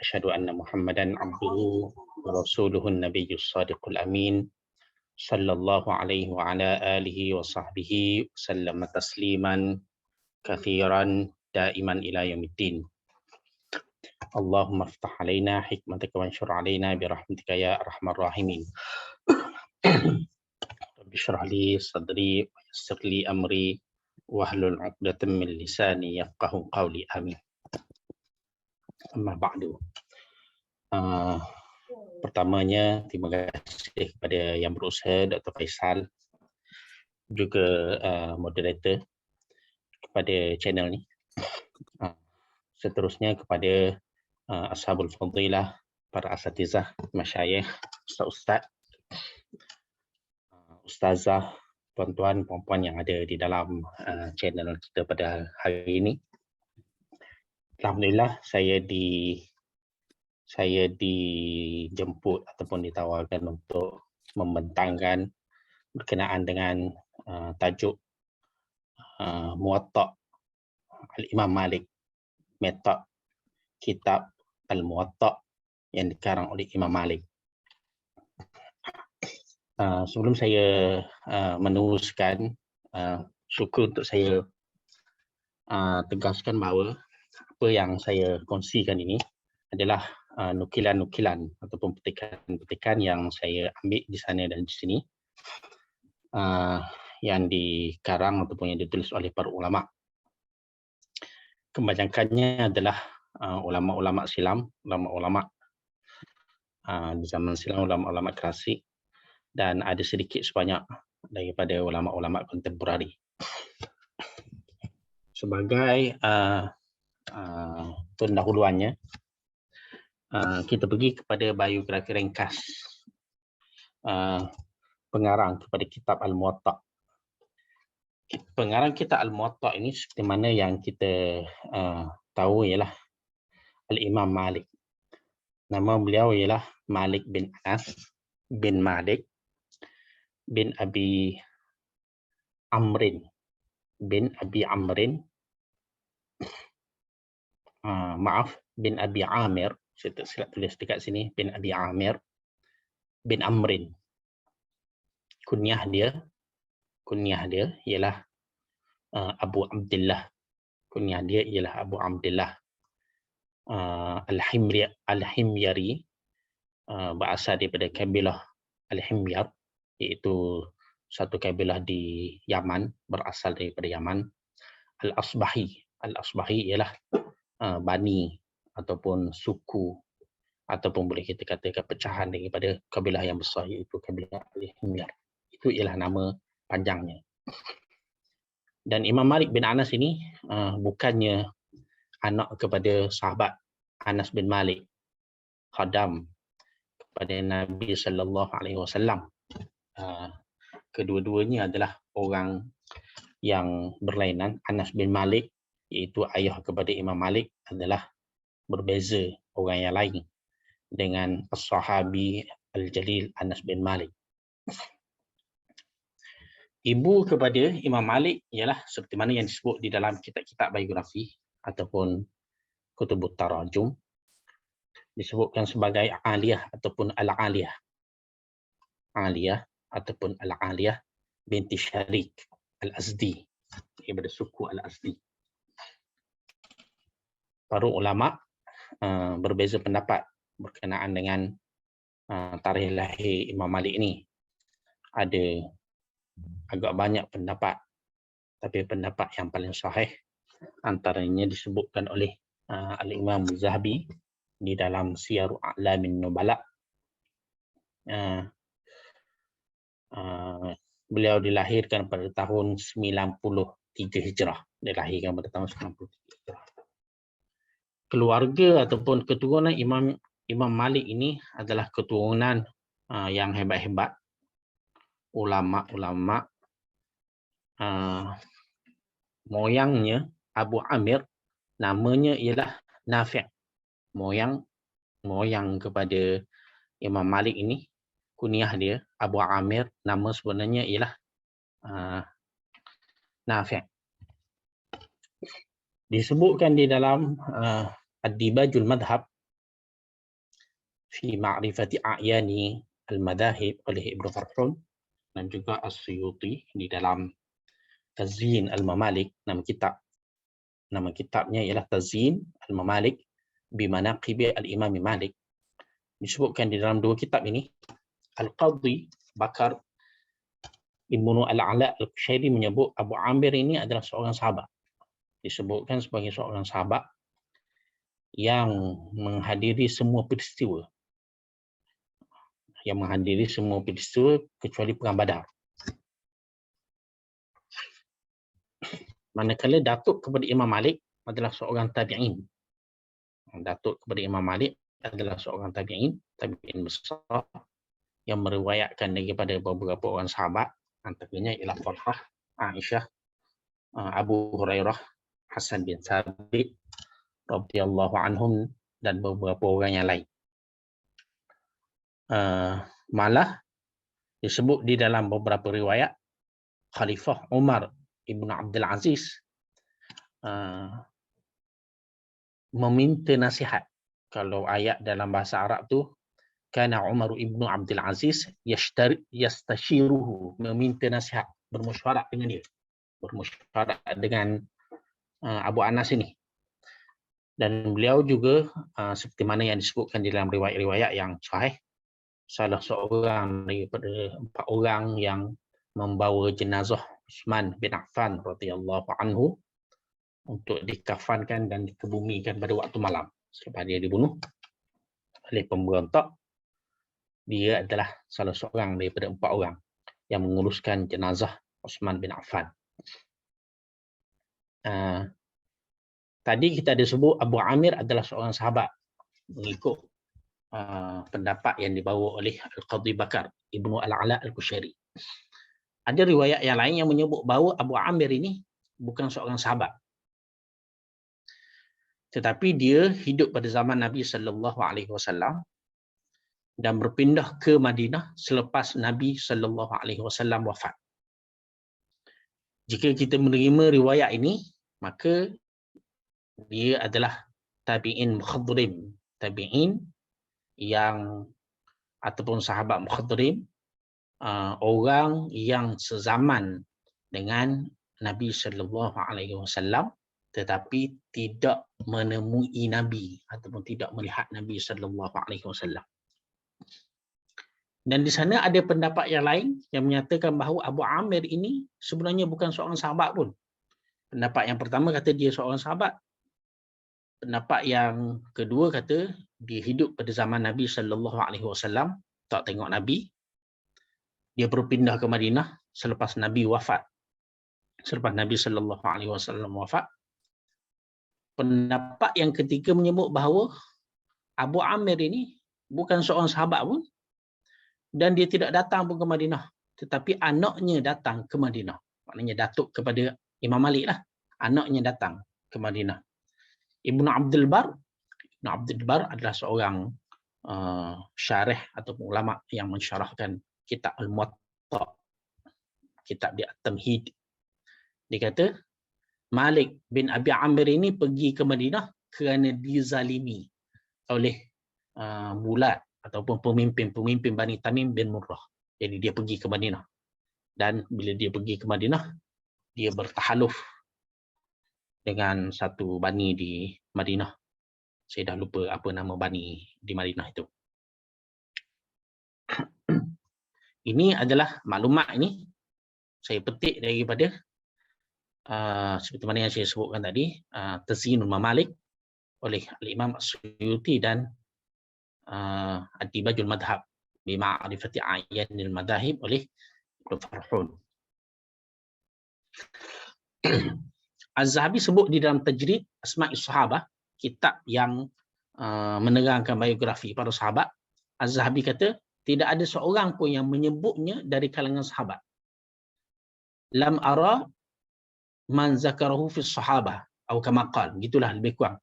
أشهد أن محمدا عبده ورسوله النبي الصادق الأمين صلى الله عليه وعلى آله وصحبه وسلم تسليما كثيرا دائما إلى يوم الدين. اللهم افتح علينا حكمتك وانشر علينا برحمتك يا أرحم الراحمين. رب اشرح لي صدري ويسر لي أمري واحلل عقدة من لساني يفقهوا قولي آمين. Amma ba'du. Pertamanya, terima kasih kepada yang berusaha, Dr. Faisal, juga moderator kepada channel ni. Seterusnya kepada Ashabul Fadilah, para asatizah, masyayikh, ustaz-ustaz, ustazah, tuan-tuan, puan-puan yang ada di dalam channel kita pada hari ini. Alhamdulillah, saya dijemput ataupun ditawarkan untuk membentangkan berkenaan dengan tajuk Muwatta' Al-Imam Malik, metod kitab Al-Muwatta' yang dikarang oleh Imam Malik. Sebelum saya meneruskan, syukur untuk saya tegaskan bahawa apa yang saya kongsikan ini adalah nukilan-nukilan ataupun petikan-petikan yang saya ambil di sana dan di sini, yang dikarang ataupun yang ditulis oleh para ulama. Kebanyakannya adalah ulama-ulama silam, ulama-ulama di zaman silam, ulama-ulama klasik, dan ada sedikit sebanyak daripada ulama-ulama kontemporari. Sebagai pendahuluannya, kita pergi kepada biografi ringkas pengarang kepada kitab Al-Muwatta'. Pengarang kitab Al-Muwatta' ini seperti mana yang kita tahu ialah Al-Imam Malik. Nama beliau ialah Malik bin Anas bin Malik bin Abi Amrin bin Abi Amrin, bin Abi Amir, saya tak silap tulis dekat sini, bin Abi Amir bin Amrin. Kunyah dia ialah Abu Abdullah. Kunyah dia ialah Abu Abdullah Al-Himyari, berasal daripada kabilah Al-Himyar, iaitu satu kabilah di Yaman, berasal daripada Yaman. Al-Asbahi ialah bani ataupun suku, ataupun boleh kita katakan pecahan daripada kabilah yang besar, iaitu kabilah Al-Himyar. Itu ialah nama panjangnya. Dan Imam Malik bin Anas ini bukannya anak kepada sahabat Anas bin Malik, khadam kepada Nabi sallallahu alaihi wasallam. Kedua-duanya adalah orang yang berlainan. Anas bin Malik, iaitu ayah kepada Imam Malik, adalah berbeza orang yang lain dengan as-sahabi al-jalil Anas bin Malik. Ibu kepada Imam Malik ialah seperti mana yang disebut di dalam kitab-kitab biografi ataupun kutubut tarajum, disebutkan sebagai Aliyah ataupun Al-Aliyah. Aliyah ataupun Al-Aliyah binti Syarik Al-Azdi, daripada suku Al-Azdi. Para ulama berbeza pendapat berkenaan dengan tarikh lahir Imam Malik ini. Ada agak banyak pendapat, tapi pendapat yang paling sahih antaranya disebutkan oleh Al-Imam Zahabi di dalam Syiar A'lamin Nubala. Beliau dilahirkan pada tahun 93 Hijrah. Dilahirkan pada tahun 93 Hijrah. Keluarga ataupun keturunan Imam Malik ini adalah keturunan yang hebat-hebat. Ulama-ulama. Moyangnya Abu Amir, namanya ialah Nafi'. Moyang kepada Imam Malik ini, kunyah dia Abu Amir, nama sebenarnya ialah Nafi'. Disebutkan di dalam Ad-Dibajul Madhab fi ma'rifati a'yani al-madahib oleh Ibnu Farhun dan juga As-Suyuti di dalam Tazyin al-Mamalik. Nama kitabnya ialah Tazyin al-Mamalik bi Manaqibi al-Imam Malik. Disebutkan di dalam dua kitab ini, Al-Qadhi Bakar Ibnu Al-Ala Al-Qushairi menyebut Abu Amir ini adalah seorang sahabat. Disebutkan sebagai seorang sahabat yang menghadiri semua peristiwa. Kecuali Perang Badar. Manakala datuk kepada Imam Malik adalah seorang tabi'in. Datuk kepada Imam Malik adalah seorang tabi'in besar yang meriwayatkan daripada beberapa orang sahabat, antaranya ialah Talhah, Aisyah, Abu Hurairah, Hasan bin Thabit radhiyallahu anhum dan beberapa orang yang lain. Malah disebut di dalam beberapa riwayat Khalifah Umar Ibn Abdul Aziz meminta nasihat. Kalau ayat dalam bahasa Arab tu, kana Umar Ibn Abdul Aziz yastashiruhu, meminta nasihat, bermusyawarah dengan dia. Bermusyawarah dengan Abu Anas ini. Dan beliau juga seperti mana yang disebutkan di dalam riwayat-riwayat yang sahih, salah seorang daripada 4 orang yang membawa jenazah Uthman bin Affan radhiyallahu anhu untuk dikafankan dan dikebumikan pada waktu malam selepas dia dibunuh oleh pemberontak. Dia adalah salah seorang daripada 4 orang yang menguruskan jenazah Uthman bin Affan. Tadi kita ada sebut Abu Amir adalah seorang sahabat mengikut pendapat yang dibawa oleh Al-Qadhi Bakar Ibnu Al-Ala Al-Qushairi. Ada riwayat yang lain yang menyebut bahawa Abu Amir ini bukan seorang sahabat, tetapi dia hidup pada zaman Nabi sallallahu alaihi wasallam dan berpindah ke Madinah selepas Nabi sallallahu alaihi wasallam wafat. Jika kita menerima riwayat ini, maka dia adalah tabi'in mukhadrim, tabi'in yang ataupun sahabat mukhadrim, orang yang sezaman dengan Nabi sallallahu alaihi wasallam tetapi tidak menemui Nabi ataupun tidak melihat Nabi sallallahu alaihi wasallam. Dan di sana ada pendapat yang lain yang menyatakan bahawa Abu Amir ini sebenarnya bukan seorang sahabat pun. Pendapat yang pertama kata dia seorang sahabat. Pendapat yang kedua kata dia hidup pada zaman Nabi sallallahu alaihi wasallam, tak tengok Nabi. Dia berpindah ke Madinah selepas Nabi wafat. Selepas Nabi sallallahu alaihi wasallam wafat. Pendapat yang ketiga menyebut bahawa Abu Amir ini bukan seorang sahabat pun dan dia tidak datang pun ke Madinah, tetapi anaknya datang ke Madinah. Maknanya datuk kepada Imam Malik lah. Anaknya datang ke Madinah. Ibnu Abdul Bar adalah seorang syarih ataupun ulama yang mensyarahkan kitab Al-Muwatta, kitab di At-Tamhid. Dia kata Malik bin Abi Amir ini pergi ke Madinah kerana dizalimi oleh bulat ataupun pemimpin Bani Tamim bin Murrah. Jadi dia pergi ke Madinah. Dan bila dia pergi ke Madinah, dia bertahaluf dengan satu bani di Madinah. Saya dah lupa apa nama bani di Madinah itu. Ini adalah maklumat ini saya petik daripada seperti mana yang saya sebutkan tadi, Tazyinul Mamalik oleh Al-Imam As-Suyuti dan Ad-Dibajul Madhab bi Ma'rifati A'yanil Madahib oleh Ibnu Farhun. Az-Zahabi sebut di dalam Tajrid Asma'is Sahabah, kitab yang menerangkan biografi para sahabat. Az-Zahabi kata tidak ada seorang pun yang menyebutnya dari kalangan sahabat. Lam ara man zakarahu fi sahabah atau kama qala, gitulah lebih kurang.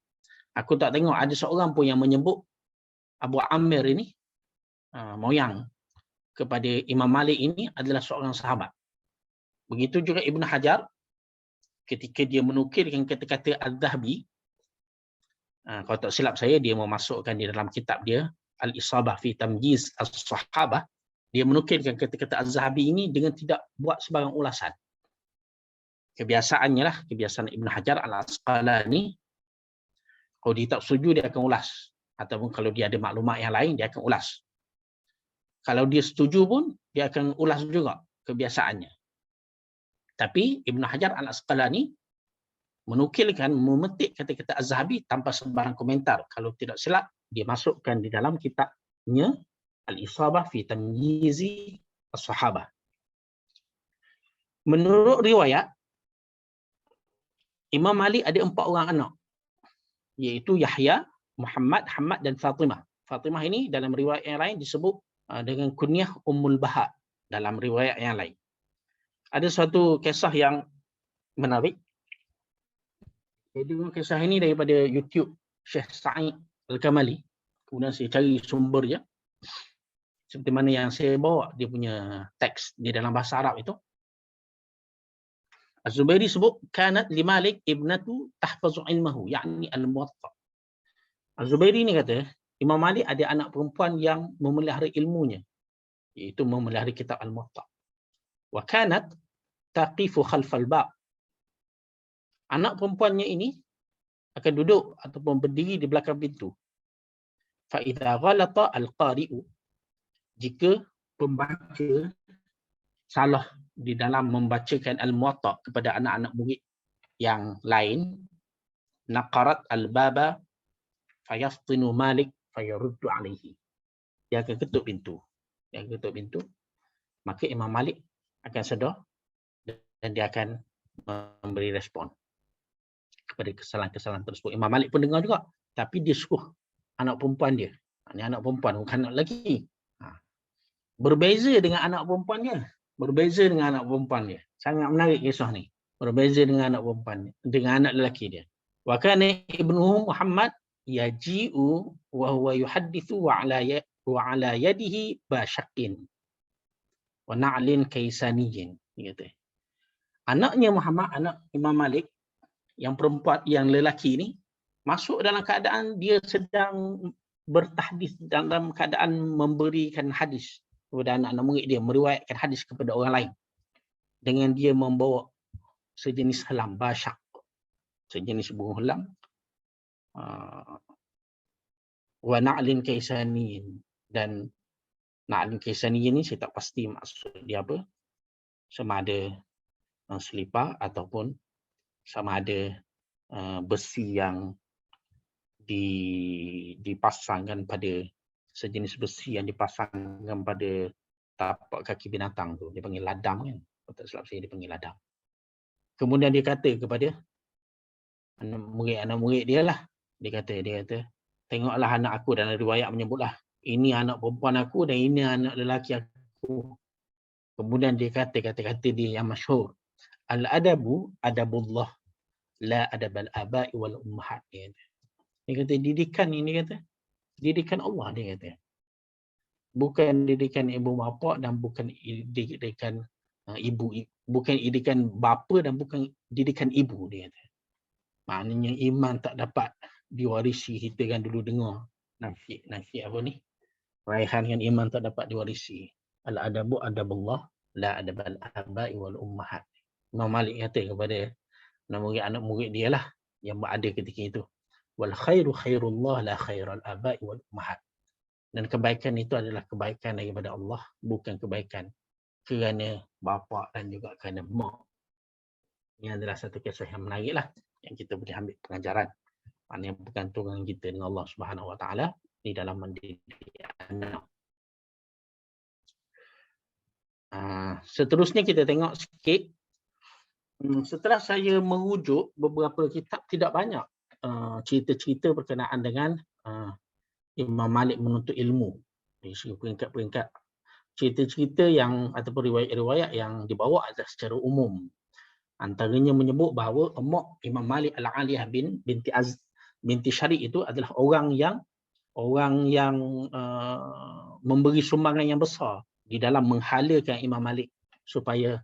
Aku tak tengok ada seorang pun yang menyebut Abu Amir ini moyang kepada Imam Malik ini adalah seorang sahabat. Begitu juga Ibn Hajar ketika dia menukilkan kata-kata Az-Zahabi, kalau tak silap saya dia memasukkan di dalam kitab dia Al-Isabah fi Tamyiz As-Sahabah, dia menukilkan kata-kata Az-Zahabi ini dengan tidak buat sebarang ulasan. Kebiasaannya lah, kebiasaan Ibn Hajar Al-Asqalani, kalau dia tak setuju dia akan ulas. Ataupun kalau dia ada maklumat yang lain, dia akan ulas. Kalau dia setuju pun, dia akan ulas juga kebiasaannya. Tapi Ibn Hajar Al-Asqalani menukilkan, memetik kata-kata Az-Zahabi tanpa sebarang komentar. Kalau tidak silap, dia masukkan di dalam kitabnya Al-Isabah fi Tamyizi As-Sahabah. Menurut riwayat, Imam Malik ada 4 orang anak, iaitu Yahya, Muhammad, Hamad dan Fatimah. Fatimah ini dalam riwayat yang lain disebut dengan kunyah Ummul Baha dalam riwayat yang lain. Ada suatu kisah yang menarik. Jadi kisah ini daripada YouTube Syekh Sa'id Al-Kamali. Kemudian saya cari sumbernya. Seperti mana yang saya bawa dia punya teks di dalam bahasa Arab itu. Az-Zubairi sebut kanat li Malik ibnatu tahfazu ilmahu, yakni al-Muwatta. Az-Zubairi ni kata Imam Malik ada anak perempuan yang memelihara ilmunya, iaitu memelihara kitab Al-Muwatta. Wa kanat taqifu khalfal bab. Anak perempuannya ini akan duduk ataupun berdiri di belakang pintu. Fa idza ghalata al-qari'u, jika pembaca salah di dalam membacakan Al-Muwatta kepada anak-anak murid yang lain, naqarat al-baba fayaftinu Malik fayaruddu alaihi. Dia akan ketuk pintu. Dia akan ketuk pintu. Maka Imam Malik akan sedar dan dia akan memberi respon kepada kesalahan-kesalahan tersebut. Imam Malik pun dengar juga, tapi dia suruh anak perempuan dia. Ini anak perempuan, bukan anak lelaki. Berbeza dengan anak perempuannya. Berbeza dengan anak perempuan dia. Sangat menarik kisah ni. Berbeza dengan anak perempuan dia, dengan anak lelaki dia. Wa kana ibnuhu Muhammad yaji'u wa huwa yuhaddithu wa ala yadihi bashaqqin wa na'lin kaisaniyin. Dia kata. Anaknya Muhammad, anak Imam Malik, yang perempuan, yang lelaki ni, masuk dalam keadaan dia sedang bertahdis, dalam keadaan memberikan hadis kepada anak-anak murid dia, meriwayatkan hadis kepada orang lain. Dengan dia membawa sejenis helam, basyak, sejenis burung helam. Wa na'lin kaisaniyin. Dan na'lin kaisaniyin ni saya tak pasti maksud dia apa. Sama ada selipar ataupun sama ada besi yang dipasangkan pada sejenis besi yang dipasangkan pada tapak kaki binatang tu. Dia panggil ladam kan. Kalau tak silap saya dia panggil ladam. Kemudian dia kata kepada anak murid dia lah. Dia kata, tengoklah anak aku, dalam riwayat menyebutlah, ini anak perempuan aku dan ini anak lelaki aku. Kemudian dia kata dia yang masyhur. Al-adabu adabullah, la adabal aba'i wal ummahat. Dia kata didikan ini, didikan Allah, dia kata. Bukan didikan ibu bapa dan bukan didikan bukan didikan bapa dan bukan didikan ibu, dia kata. Maknanya iman tak dapat diwarisi. Kita kan dulu dengar nafik apa ni? Raihan kan iman tak dapat diwarisi. Al-adabu adabullah, la adabal aba'i wal ummahat. Imam Malik kata kepada anak murid dia lah yang berada ketika itu. Wal khairu khairullah la khairal aba'i wal ummahat. Dan kebaikan itu adalah kebaikan daripada Allah, bukan kebaikan kerana bapa dan juga kerana mak. Ini adalah satu kisah yang menarik lah, yang kita boleh ambil pengajaran. Maknanya pergantungan kita dengan Allah Subhanahu Wa Taala di dalam mendidik anak. Seterusnya kita tengok sikit. Setelah saya merujuk beberapa kitab, tidak banyak cerita-cerita berkenaan dengan Imam Malik menuntut ilmu. Dari segi peringkat-peringkat, cerita-cerita yang ataupun riwayat-riwayat yang dibawa adalah secara umum. Antaranya menyebut bahawa emak Imam Malik Al-Aliyah binti Syari itu adalah orang yang memberi sumbangan yang besar di dalam menghalakan Imam Malik supaya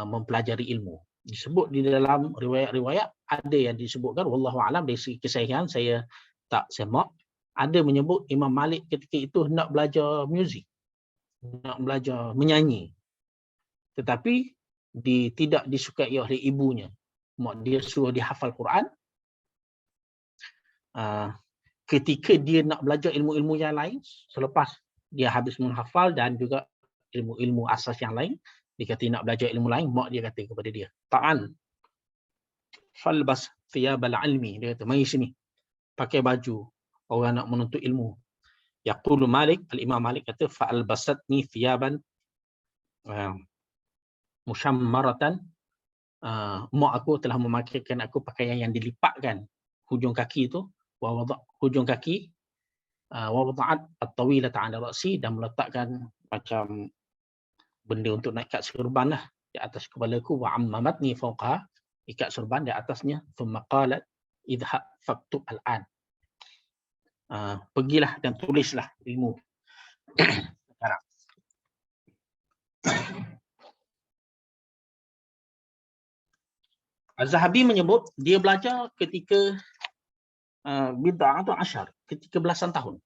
mempelajari ilmu. Disebut di dalam riwayat-riwayat, ada yang disebutkan wallahu alam dari segi kesahihan saya tak semak, Ada menyebut Imam Malik ketika itu nak belajar muzik, nak belajar menyanyi. Tetapi tidak disukai oleh ibunya. Mak dia suruh dia hafal Quran. Ketika dia nak belajar ilmu-ilmu yang lain, selepas dia habis menghafal dan juga ilmu-ilmu asas yang lain, dia kata nak belajar ilmu lain, mak dia kata kepada dia, ta'al falbas thiyabal ilmi. Dia kata, mari sini, pakai baju orang nak menuntut ilmu. Yaqulu Malik, al-Imam Malik kata, fa'albasatni thiyaban mushammaratan. Mak aku telah memakaikan aku pakaian yang dilipatkan hujung kaki itu, hujung kaki, wa wada'at at-tawilata 'ala ra'si, dan meletakkan macam benda untuk nak ikat serban lah di atas kepalaku, wa ammamatni fawqa, ikat serban di atasnya, thumma qalat idhab faktub al-an. Pergilah dan tulislah ilmu sekarang. Az-Zahabi menyebut dia belajar ketika bid'atu asyar, ketika belasan tahun.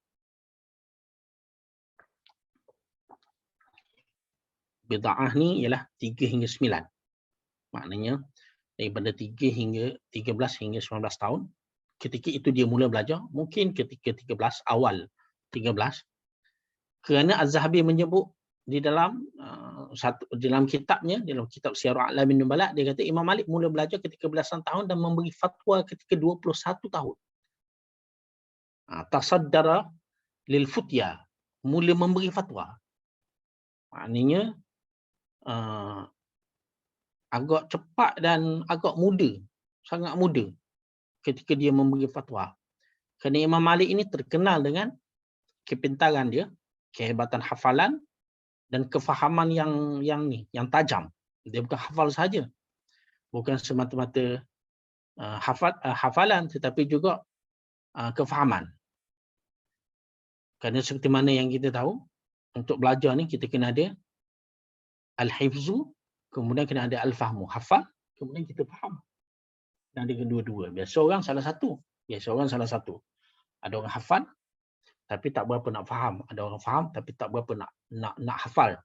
Bid'ah ni ialah 3 hingga 9. Maknanya daripada 3 hingga 13 hingga 19 tahun. Ketika itu dia mula belajar, mungkin ketika 13, awal 13. Kerana Az-Zahabi menyebut di dalam dalam kitabnya, dalam kitab Syiar A'lamin Nubala, dia kata Imam Malik mula belajar ketika belasan tahun dan memberi fatwa ketika 21 tahun. Tasaddara lil futya, mula memberi fatwa. Maknanya agak cepat dan agak muda, sangat muda ketika dia memberi fatwa. Kerana Imam Malik ini terkenal dengan kepintaran dia, kehebatan hafalan dan kefahaman yang tajam. Dia bukan hafal saja, bukan semata-mata hafalan, tetapi juga kefahaman. Kerana seperti mana yang kita tahu, untuk belajar ni kita kena ada al-hifzu, kemudian kena ada al-fahmu, hafal, kemudian kita faham. Dan ada kedua-dua. Biasa orang salah satu. Ada orang hafal tapi tak berapa nak faham. Ada orang faham tapi tak berapa nak hafal.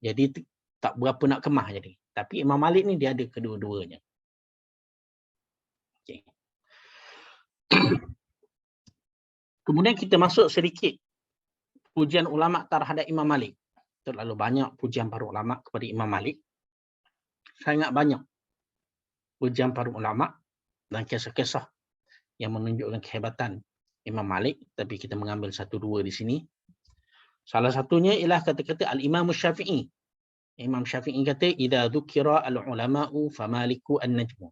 Jadi tak berapa nak kemah jadi. Tapi Imam Malik ni dia ada kedua-duanya. Okay. Kemudian kita masuk sedikit pujian ulama terhadap Imam Malik. Terlalu banyak pujian para ulama kepada Imam Malik. Sangat banyak pujian para ulama dan kisah-kisah yang menunjukkan kehebatan Imam Malik, tapi kita mengambil 1-2 di sini. Salah satunya ialah kata-kata Al-Imam Syafi'i. Imam Syafi'i kata, "Idza dzukira al-ulama'u fa Maliku an-najmu."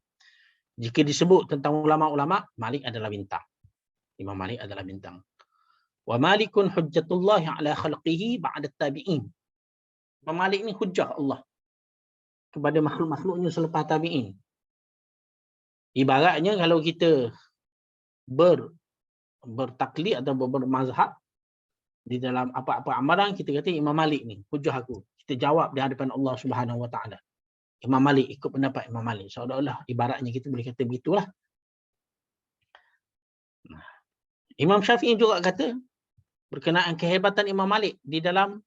Jika disebut tentang ulama-ulama, Malik adalah bintang. Imam Malik adalah bintang. Wa Malikun hujjatullah ala khalqihi ba'da tabi'in. Imam Malik ni hujjah Allah kepada makhluk-makhluknya selepas tabi'in. Ibaratnya kalau kita bertaklid atau bermazhab di dalam apa-apa amalan, kita kata Imam Malik ni hujjah aku. Kita jawab di hadapan Allah Subhanahu Wa Taala. Imam Malik, ikut pendapat Imam Malik. Seolah-olah ibaratnya kita boleh kata begitulah. Imam Syafi'i juga kata berkenaan kehebatan Imam Malik di dalam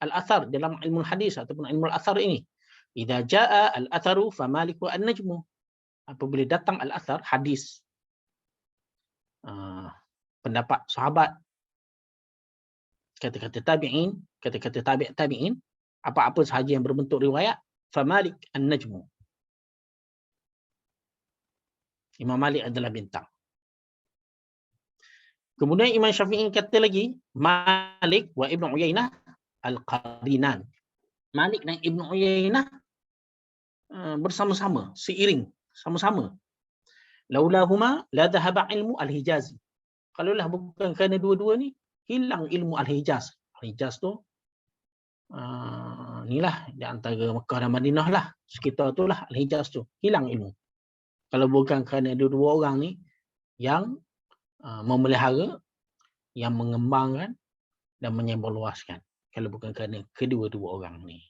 al-athar, dalam ilmu hadis ataupun ilmu al-athar ini. Idza jaa al-atharu fa Maliku an-najmu. Apabila datang al-athar, hadis, pendapat sahabat, kata-kata tabi'in, kata-kata tabi'in, apa-apa sahaja yang berbentuk riwayat, fa Malik an-najmu. Imam Malik adalah bintang. Kemudian Imam Syafi'i kata lagi, Malik wa Ibn Uyainah al-qarinan. Malik dan Ibn Uyainah bersama-sama, seiring, sama-sama. Laulahuma la dhahaba ilmu al-Hijazi. Kalaulah bukan kerana dua-dua ni, hilang ilmu al-Hijaz. Al-Hijaz tu inilah di antara Mekah dan Madinah lah, sekitar tu lah al-Hijaz tu, hilang ilmu. Kalau bukan kerana dua orang ni yang memelihara, yang mengembangkan dan menyebarluaskan. Kalau bukan kerana kedua-dua orang ni.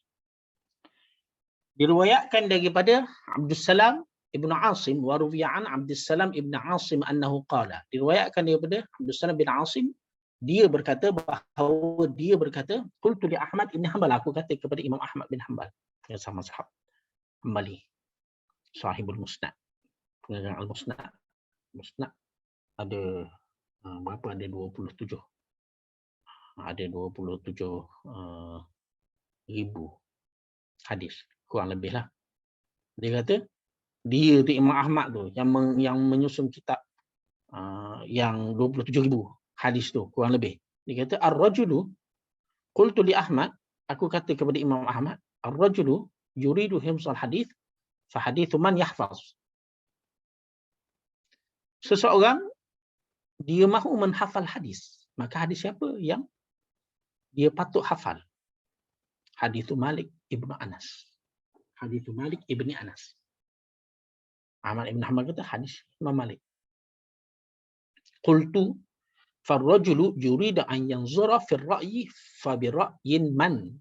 Diriwayatkan daripada Abdus Salam Ibnu Asim wa ruwiya an Abdussalam ibn Asim annahu qala. Diriwayatkan daripada Abdussalam bin Asim, dia berkata bahawa dia berkata, qultu li Ahmad ibn Hanbal, aku kata kepada Imam Ahmad bin Hanbal, yang sama sahab Hanbali, sahibul Musnad, pengarang al-Musnad. Musnad ada berapa, ada 27. Ada 27 ribu hadis, kurang lebih lah. Dia kata, dia tu Imam Ahmad tu yang menyusun kitab yang 27,000 hadis tu kurang lebih. Dia kata ar-rajulu, qultu li Ahmad, aku kata kepada Imam Ahmad, ar-rajulu yuridu hifzal hadis fa hadithu man yahfaz. Seseorang dia mahu menghafal hadis, maka hadis siapa yang dia patut hafal? Hadithu Malik ibnu Anas. Hadithu Malik ibni Anas. Ahmad ibn Hanbal kata hadis Imam Malik. Qultu farrajulu yuridu an yanzura fi ar-ra'yi fa bi ra'yin man.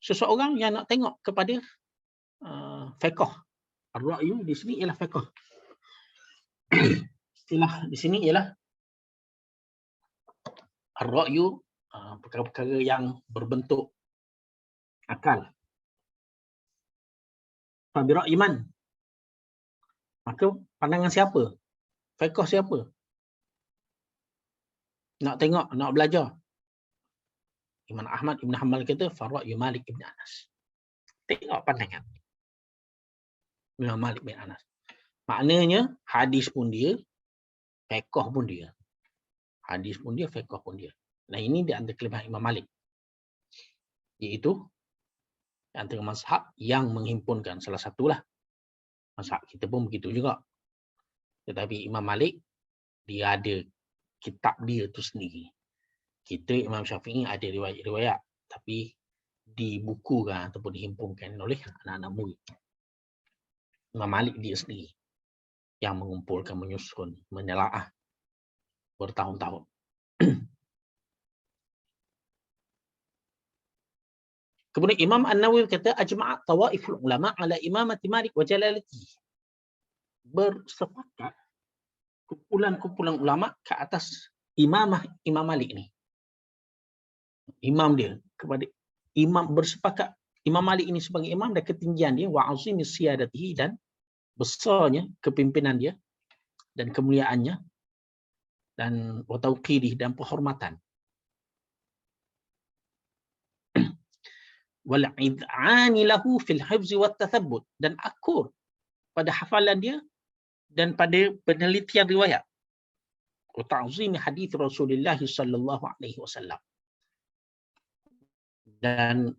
Seseorang yang nak tengok kepada fiqh. Ar-ra'yu di sini ialah fiqh. Istilah di sini ialah ar-ra'yu, perkara-perkara yang berbentuk akal. Fa bi ra'yi man. Maka pandangan siapa? Fiqh siapa? Nak tengok, nak belajar. Imam Ahmad ibn Hanbal kata farra'yu Malik ibn Anas. Tengok pandangan Imam Malik bin Anas. Maknanya hadis pun dia, fiqh pun dia. Hadis pun dia, fiqh pun dia. Nah, ini di antara kelebihan Imam Malik. Iaitu antara mazhab yang menghimpunkan, salah satulah. Mazhab kita pun begitu juga. Tetapi Imam Malik, dia ada kitab dia tu sendiri. Kita Imam Syafi'i ada riwayat-riwayat, tapi dibukukan ataupun dihimpunkan oleh anak-anak murid. Imam Malik dia sendiri yang mengumpulkan, menyusun, menelaah bertahun-tahun. Kemudian Imam An-Nawawi kata ajma'a tawaiful ulama ala imamati Malik wa jalalatihi. Bersepakat kumpulan-kumpulan ulama ke atas imamah Imam Malik ni. Imam dia kepada imam, bersepakat Imam Malik ini sebagai imam dan ketinggian dia, wa azimi siyadatihi, dan besarnya kepimpinan dia dan kemuliaannya, dan wa tauqirih, dan penghormatan. Wal id'ani lahu fil hifzi wat tathabbut, dan akur pada hafalan dia dan pada penelitian riwayat. Wa ta'zimi hadis Rasulullah sallallahu alaihi wasallam, dan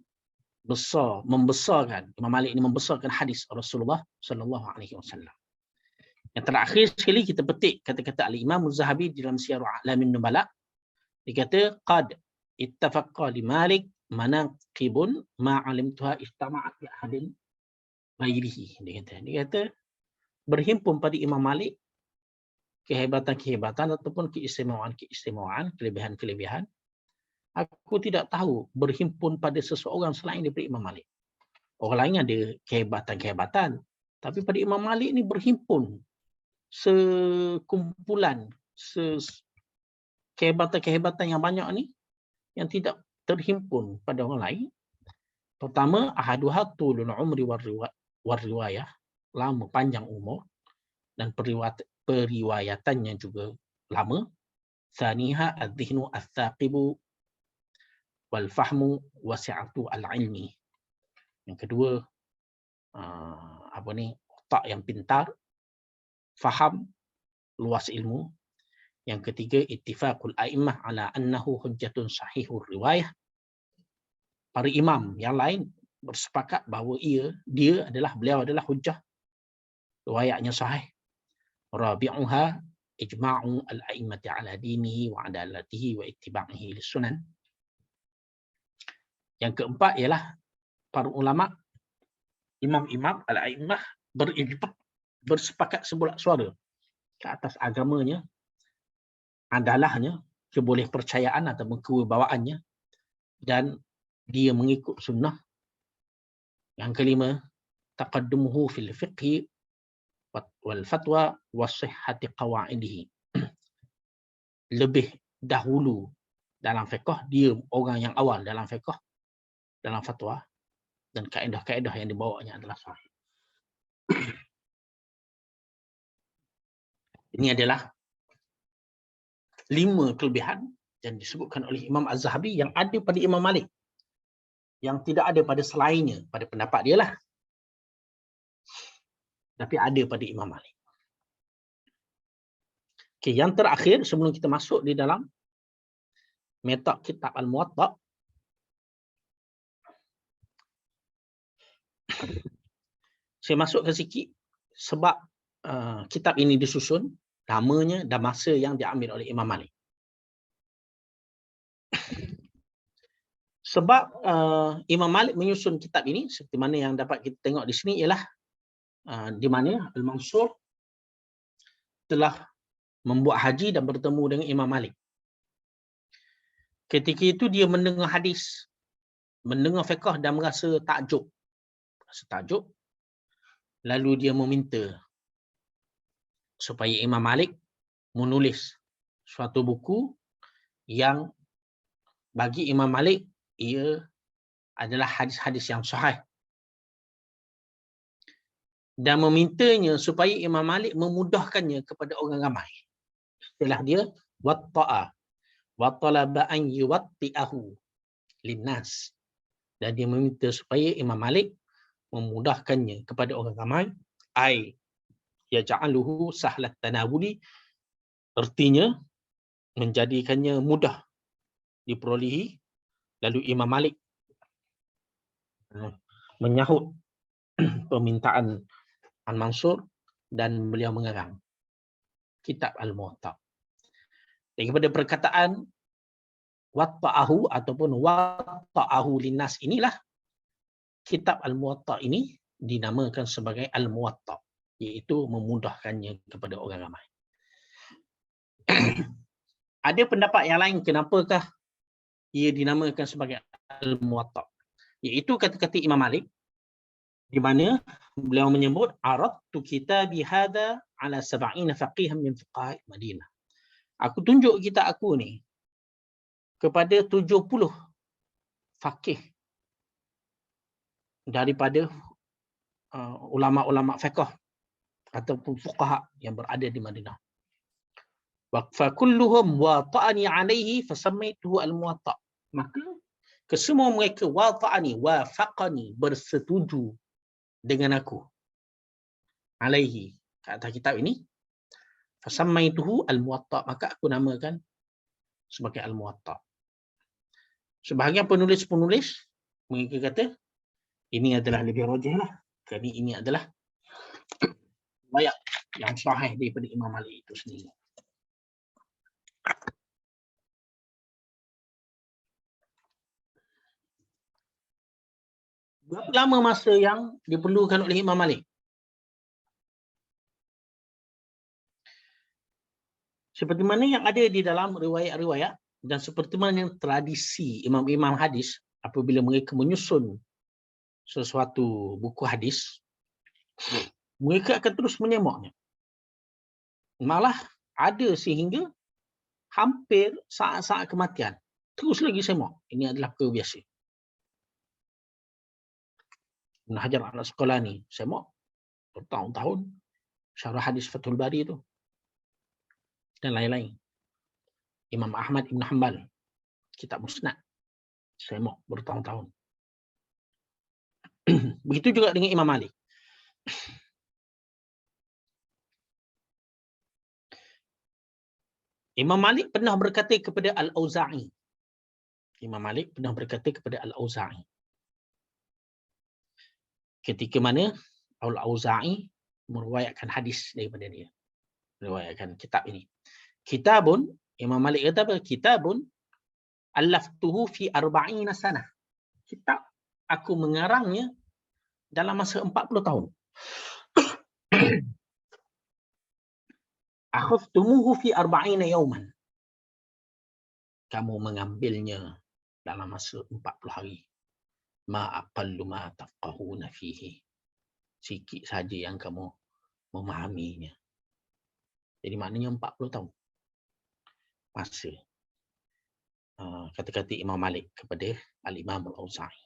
membesarkan, Imam Malik ini membesarkan hadis Rasulullah sallallahu alaihi wasallam. Yang terakhir sekali kita petik kata-kata Al-Imam Az-Zahabi dalam Siyar A'lamin Nubala. Dia kata qad ittafaqqa li Malik manaqibun ma 'alimtuha istama'at bi ahadin ghairihi. Dia kata berhimpun pada Imam Malik kehebatan-kehebatan ataupun keistimewaan, kelebihan-kelebihan. Aku tidak tahu berhimpun pada seseorang selain daripada Imam Malik. Orang lain ada kehebatan-kehebatan, tapi pada Imam Malik ni berhimpun sekumpulan kehebatan-kehebatan yang banyak ni yang tidak terhimpun pada orang lain. Pertama, ahaduha tulul umri war riwayah, lama panjang umur dan periwayatannya juga lama. Thaniha adh-dhihnu ath-thaqibu wal fahmu wasi'atu al-ilmi. Yang kedua, otak yang pintar, faham, luas ilmu. Yang ketiga, ittifaqul a'immah ala annahu hujjatun sahihur riwayah. Para imam yang lain bersepakat bahawa beliau adalah hujjah, riwayatnya sahih. Rabi'uha ijma'u al-a'immati ala dinihi wa adalatihi wa ittiba'ihi lis-sunan. Yang keempat ialah para ulama, imam-imam al-a'immah bersepakat sebulat suara ke atas agamanya, adalahnya, kebolehpercayaan atau kewibawaannya, dan dia mengikut sunnah. Yang kelima, taqaddumuhu fil fiqhi wal fatwa wa sihhati qawaidihi. Lebih dahulu dalam fiqh, dia orang yang awal dalam fiqh, dalam fatwa, dan kaedah-kaedah yang dibawanya adalah sahih. Ini adalah 5 kelebihan yang disebutkan oleh Imam Az-Zahabi yang ada pada Imam Malik, yang tidak ada pada selainnya, pada pendapat dia lah, tapi ada pada Imam Malik. Okay, yang terakhir sebelum kita masuk di dalam metod kitab Al-Muwatta, saya masukkan sikit sebab kitab ini disusun, namanya dan masa yang diambil oleh Imam Malik. Sebab Imam Malik menyusun kitab ini seperti mana yang dapat kita tengok di sini ialah di mana Al-Mansur telah membuat haji dan bertemu dengan Imam Malik. Ketika itu dia mendengar hadis, mendengar fiqh dan merasa takjub. Lalu dia meminta supaya Imam Malik menulis suatu buku yang bagi Imam Malik ia adalah hadis-hadis yang sahih. Dan memintanya supaya Imam Malik memudahkannya kepada orang ramai. Istilah dia watta'a wa talaba an yuwatti'ahu linnas. Dan dia meminta supaya Imam Malik memudahkannya kepada orang ramai, ai yaj'aluhu sahlat tanawuli, artinya menjadikannya mudah diperolehi. Lalu Imam Malik menyahut permintaan Al-Mansur dan beliau mengarang kitab Al-Muwatta. Daripada perkataan watta'ahu ataupun watta'ahu linnas, inilah kitab Al-Muwatta ini dinamakan sebagai Al-Muwatta, iaitu memudahkannya kepada orang ramai. Ada pendapat yang lain kenapakah ia dinamakan sebagai Al-Muwatta, iaitu kata-kata Imam Malik di mana beliau menyebut aradtu kitabi hadha ala 70 faqihan min fuqaha Madinah. Aku tunjuk kitab aku ni kepada 70 faqih daripada ulama-ulama fiqh ataupun fuqaha yang berada di Madinah. Wa fa kulluhum wata'ani alaihi fasammaituhu al-Muwatta. Maka kesemua mereka wata'ani, wafaqani, bersetuju dengan aku alaihi, kata kitab ini, fasammaituhu al-Muwatta, maka aku namakan sebagai Al-Muwatta. Sebahagian penulis-penulis mereka kata ini adalah lebih rajih lah, kerana ini adalah riwayat yang sahih daripada Imam Malik itu sendiri. Berapa lama masa yang diperlukan oleh Imam Malik? Seperti mana yang ada di dalam riwayat-riwayat dan seperti mana yang tradisi imam-imam hadis apabila mereka menyusun sesuatu buku hadis, mereka akan terus menyemaknya. Malah ada sehingga hampir saat-saat kematian terus lagi semak. Ini adalah perkara biasa. Ibn Hajar Al-Asqalani semak bertahun-tahun syarah hadis Fathul Bari itu dan lain-lain. Imam Ahmad Ibn Hanbal kitab Musnad semak bertahun-tahun. Begitu juga dengan Imam Malik. Imam Malik pernah berkata kepada Al-Auza'i. Imam Malik pernah berkata kepada Al-Auza'i. Ketika mana Al-Auza'i meriwayatkan hadis daripada dia. Meriwayatkan kitab ini. Kitabun, Imam Malik kata apa? Kitabun allaftuhu fi 40 sanah. Kitab aku mengarangnya dalam masa 40 tahun. Akhadtumuhu fi 40 yawman. Kamu mengambilnya dalam masa 40 hari. Ma aqallu ma tafqahuna fihi. sikit saja yang kamu memahaminya. Jadi maknanya 40 tahun masa kata-kata Imam Malik kepada Al-Imam Al-Auza'i.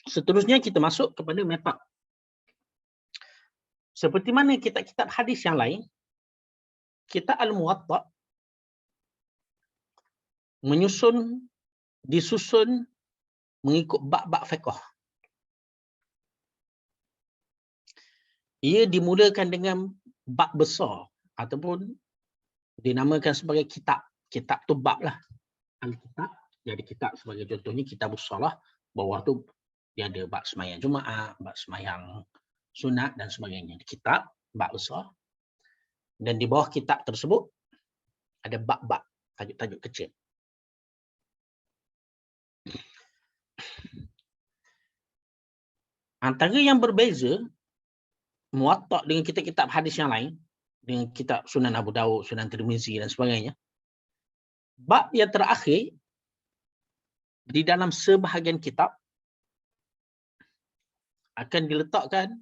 Seterusnya kita masuk kepada metode. Seperti mana kitab-kitab hadis yang lain, kitab Al-Muwatta' disusun mengikut bab-bab fiqh. Ia dimulakan dengan bab besar ataupun dinamakan sebagai kitab. Kitab tu bab lah. Al-kitab, jadi kitab sebagai contohnya kitabus shalah, bawah tu dia ada bab sembahyang Jumaat, bab sembahyang sunat dan sebagainya. Kitab, bab besar. Dan di bawah kitab tersebut ada bab-bab, tajuk-tajuk kecil. Antara yang berbeza Muwatta' dengan kitab-kitab hadis yang lain, dengan kitab Sunan Abu Dawud, Sunan Tirmizi dan sebagainya, bab yang terakhir di dalam sebahagian kitab akan diletakkan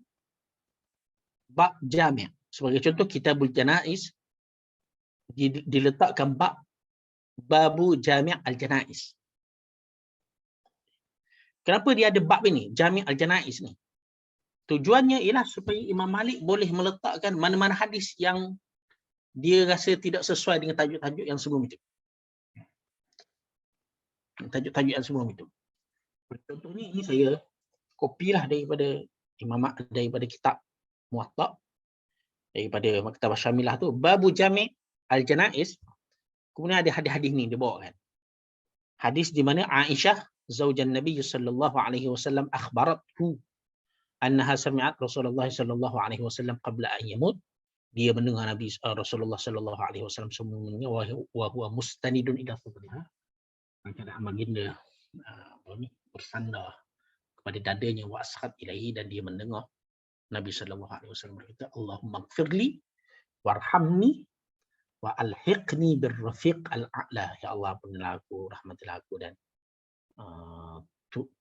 bab jami'. Sebagai contoh, Kitabul Janaiz diletakkan bab Babu Jami' Al-Janaiz. Kenapa dia ada bab ini, Jami' Al-Janaiz ni? Tujuannya ialah supaya Imam Malik boleh meletakkan mana-mana hadis yang dia rasa tidak sesuai dengan tajuk-tajuk yang sebelum itu. Tajuk-tajuk yang sebelum itu. Contohnya ini saya kopilah daripada kitab Muwatta', daripada Maktabah Syamilah tu, Babu Jami' Al-Janaiz. Kemudian ada hadis-hadis ni dibawakan. Hadis di mana Aisyah zaujan Nabi sallallahu alaihi wasallam akhbarathu annaha sami'at Rasulullah sallallahu alaihi wasallam qabla an yamut. Dia mendengar Nabi Rasulullah sallallahu alaihi wasallam sebelumnya wa huwa mustanidun ila sadriha. Keadaan baginda bersandar kepada dadanya, wa ashat ilaihi, dan dia mendengar Nabi sallallahu alaihi wasallam berkata, Allahumma ighfirli warhamni wa alhiqni birrafiq al-a'la. Ya Allah, ampunilah aku, rahmatilah aku, dan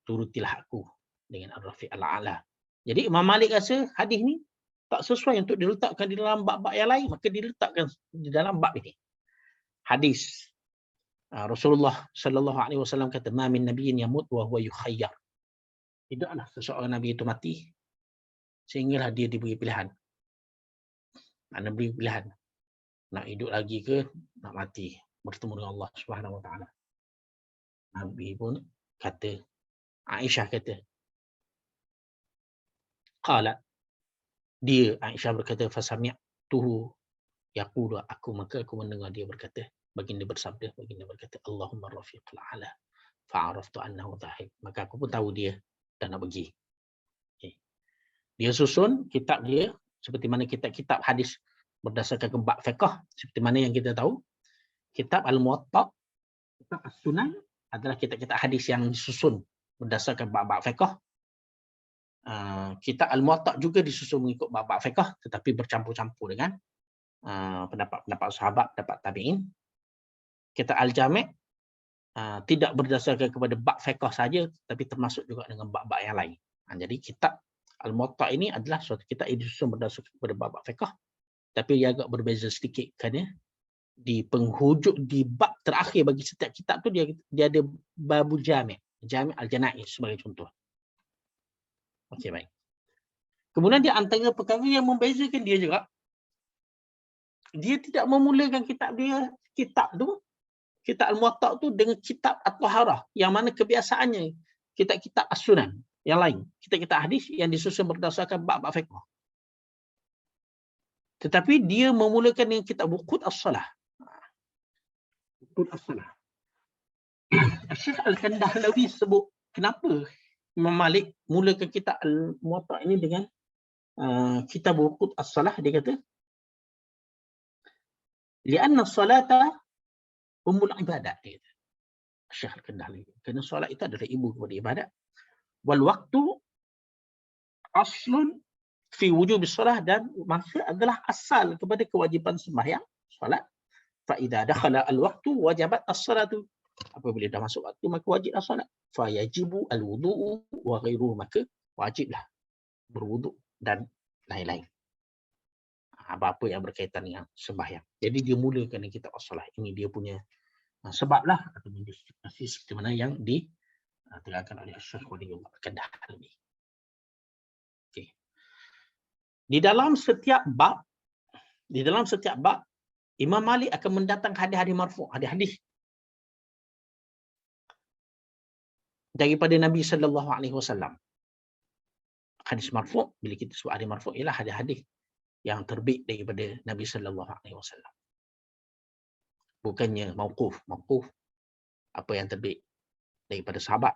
turutilah aku dengan ar-rafiq al-a'la. Jadi Imam Malik rasa hadis ni tak sesuai untuk diletakkan di dalam bab-bab yang lain, maka diletakkan di dalam bab ini. Hadis Rasulullah sallallahu alaihi wasallam kata, "Ma min nabiyyin yamut wa huwa yukhayyar." Tidaklah seseorang nabi itu mati sehinggalah dia diberi pilihan. Nak beri pilihan, nak hidup lagi ke nak mati bertemu dengan Allah Subhanahu wa taala. Nabi pun kata, Aisyah kata, qala, dia Aisyah berkata, fasami'tuhu yaqulu, maka aku mendengar dia berkata, baginda bersabda, baginda berkata, Allahumma rafiqul a'la fa'araftu annahu dhahib. Maka aku pun tahu dia dah nak pergi. Okay. Dia susun kitab dia seperti mana kitab-kitab hadis berdasarkan bab fiqh, seperti mana yang kita tahu. Kitab Al-Muwatta', kitab As-Sunan adalah kitab-kitab hadis yang disusun berdasarkan bab-bab fiqh. Kitab Al-Muwatta' juga disusun mengikut bab-bab fiqh, tetapi bercampur-campur dengan pendapat-pendapat sahabat, pendapat tabi'in. Kitab Al-Jami' tidak berdasarkan kepada bab fiqh saja, tapi termasuk juga dengan bab-bab yang lain. Jadi kitab Al-Muwatta' ini adalah suatu kitab yang disusun berdasarkan kepada bab-bab fiqh, tapi ia agak berbeza sedikit kerana di penghujung, di bab terakhir bagi setiap kitab tu dia ada Babu Jami' Al-Janaiz sebagai contoh. Okey, baik. Kemudian di antara perkara yang membezakan dia juga, dia tidak memulakan kitab Al-Muwatta' tu dengan kitab At-Taharah, yang mana kebiasaannya kitab-kitab As-Sunan yang lain, kitab-kitab hadis yang disusun berdasarkan bab-bab fiqh. Tetapi dia memulakan dengan kitab Wuqud As-Salah. Wuqud As-Salah. Syekh Al-Kandahlawi sebut kenapa Imam Malik mulakan kitab Al-Muwatta' ini dengan kitab Wuqud As-Salah. Dia kata, li'anna as-salata ummul ibadat. Dia kata, Syekh Al-Kandahlawi, kerana solat itu adalah ibu kepada ibadat. Wal waqtu aslun fi wujubis salah, dan masa adalah asal kepada kewajipan sembahyang solat. Fa idza dakhala al-waqtu wajabat as-salatu. Apabila dah masuk waktu, maka wajiblah solat. Fa yajibu al-wudu'u wa ghairuhu, maka wajiblah berwuduk dan lain-lain. Apa-apa yang berkaitan dengan sembahyang. Jadi dia mulakan dengan kitab as-salah. Ini dia punya sebablah atau justifikasi seperti mana yang diterangkan oleh Syekh Waliullah Al-Qadah ini. Okey. Di dalam setiap bab Imam Malik akan mendatang hadis-hadis marfu', hadis-hadis daripada Nabi sallallahu alaihi wasallam. Hadis marfu', bila kita sebut hadis marfu' ialah hadis-hadis yang terbit daripada Nabi sallallahu alaihi wasallam. Bukannya mauquf. Mauquf apa yang terbit daripada sahabat.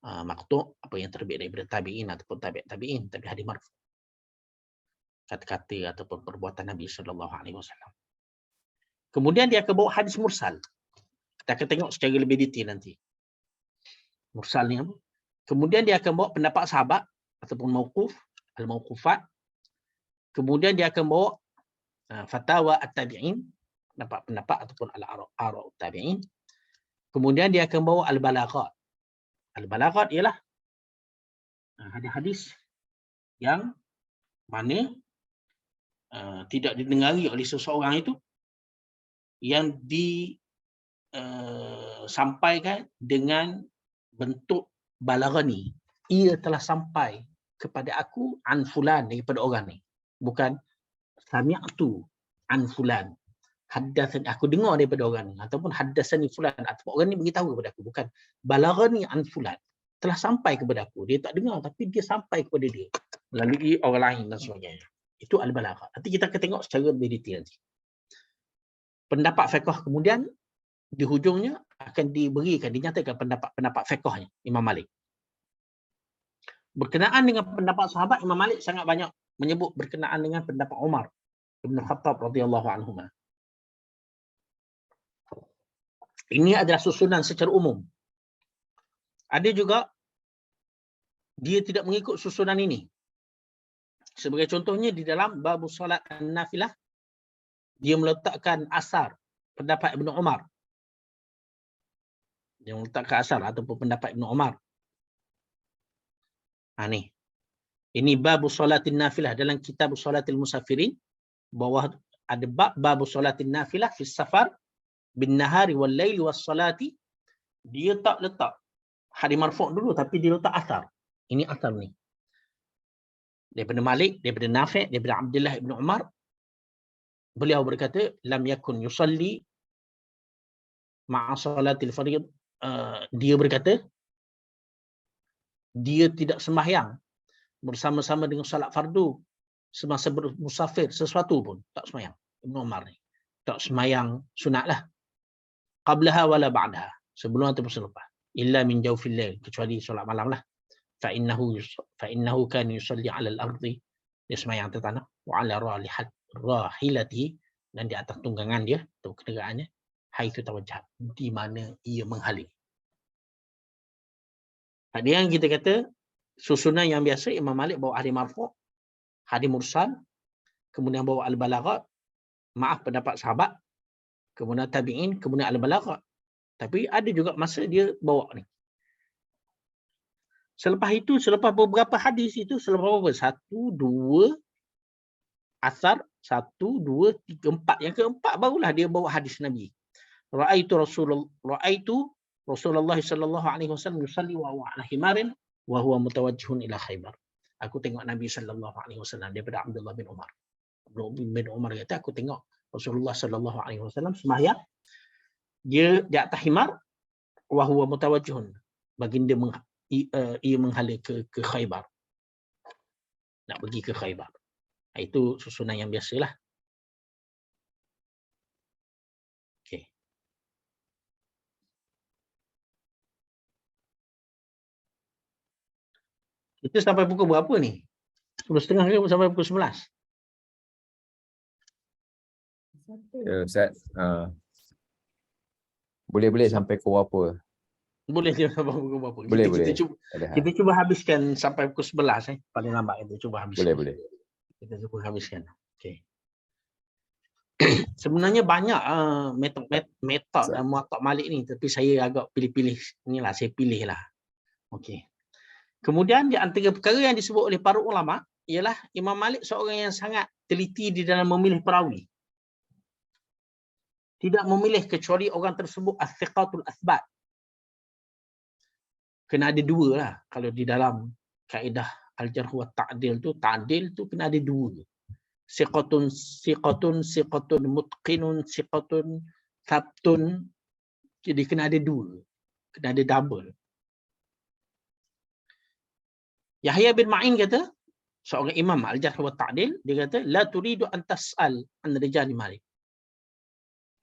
Maqtu' apa yang terbit daripada tabi'in ataupun tabi'in, tapi hadis marfu'. Kata-kata ataupun perbuatan Nabi sallallahu alaihi wasallam. Kemudian dia akan bawa hadis mursal. Kita akan tengok secara lebih detail nanti. Mursal ni apa? Kemudian dia akan bawa pendapat sahabat ataupun mauquf, al-mauqufat. Kemudian dia akan bawa fatwa at-tabi'in, pendapat ataupun al-ara' at-tabi'in. Kemudian dia akan bawa al-balaghat. Al-balaghat ialah hadis-hadis yang mana tidak didengari oleh seseorang itu, yang disampaikan dengan bentuk balaghani. Ia telah sampai kepada aku an fulan, daripada orang ni. Bukan sami'tu an fulan. Haddatsani, aku dengar daripada orang ni, ataupun haddatsani fulan, ataupun orang ni beritahu kepada aku. Bukan balaghani an fulan. Telah sampai kepada aku. Dia tak dengar tapi dia sampai kepada dia melalui orang lain dan sebagainya. Itu al-balaghah. Nanti kita akan tengok secara lebih detail nanti. Pendapat fiqh kemudian di hujungnya akan dinyatakan pendapat fiqhnya Imam Malik. Berkenaan dengan pendapat sahabat, Imam Malik sangat banyak menyebut berkenaan dengan pendapat Umar Ibn Khattab radhiyallahu anhu. Ini adalah susunan secara umum. Ada juga dia tidak mengikut susunan ini. Sebagai contohnya di dalam bab solat an-nafilah, dia meletakkan asar pendapat Ibn Umar. Dia meletakkan asar ataupun pendapat Ibn Umar. Ni. Ini bab solatin nafilah dalam kitab solatil musafirin. Bawah ada bab solatin nafilah fi safar bin nahari wal laili was salati. Dia tak letak hadis marfu' dulu tapi dia letak asar. Ini asar ni. Daripada Malik, daripada Nafi', daripada Abdullah ibn Umar. Beliau berkata, lam yakun yusalli ma'a salatil fardh. Dia berkata, dia tidak sembahyang bersama-sama dengan salat fardu semasa bermusafir, sesuatu pun tak sembahyang. Ibn Umar ni tak sembahyang sunat lah. Qablaha wala ba'daha, sebelum ataupun selepas. Illa min jawfil lail, kecuali solat malam lah. Fa'innahu kan yusalli 'ala al-ardi, dia sembahyang atas tanah, wa 'ala rahilatihi, dan di atas tunggangan dia atau kenderaannya, haitsu tawajjah, di mana ia menghaling. Ada yang kita kata susunan yang biasa, Imam Malik bawa hadis marfu', hadis mursal, kemudian bawa al-balaghat, pendapat sahabat, kemudian tabi'in, kemudian al-balaghat. Tapi ada juga masa dia bawa ni. Selepas itu, selepas beberapa hadis itu, selepas berapa? 1, 2, asar, 1, 2, 3, 4. Yang keempat barulah dia bawa hadis Nabi. Ra'aitu Rasulullah sallallahu alaihi wasallam yusalli wa huwa ala himarin wa huwa mutawajjihun ila Khaybar. Aku tengok Nabi sallallahu alaihi wasallam, daripada Abdullah bin Umar. Abdullah bin Umar kata, aku tengok Rasulullah sallallahu alaihi wasallam sembahyang, dia di atas himar, wa huwa mutawajjihun, baginda ia menghala ke Khaybar. Nak pergi ke Khaybar. Itu susunan yang biasalah. Okey. Kita sampai pukul berapa ni? 10.30 ke sampai pukul 11? Ya, Ustaz. Boleh sampai pukul berapa? Boleh sampai pukul berapa? Boleh. Kita cuba habiskan sampai pukul 11 paling lambat kita cuba habiskan. Boleh. Kita cuba habiskan. Okey. Sebenarnya banyak metod dan Muwatta Malik ni, tapi saya agak pilih-pilih inilah, saya pilih lah. Okey. Kemudian di antara perkara yang disebut oleh para ulama ialah Imam Malik seorang yang sangat teliti di dalam memilih perawi. Tidak memilih kecuali orang tersebut as-siqatul asbat. Kena ada dua lah. Kalau di dalam kaedah al-jarh wa ta'dil tu kena ada dua. Siqatun mutqinun, siqatun sabtun. Jadi kena ada dua. Kena ada double. Yahya bin Ma'in kata, seorang imam al-jarh wa ta'dil, dia kata, la turidu an tas'al an rijal Malik.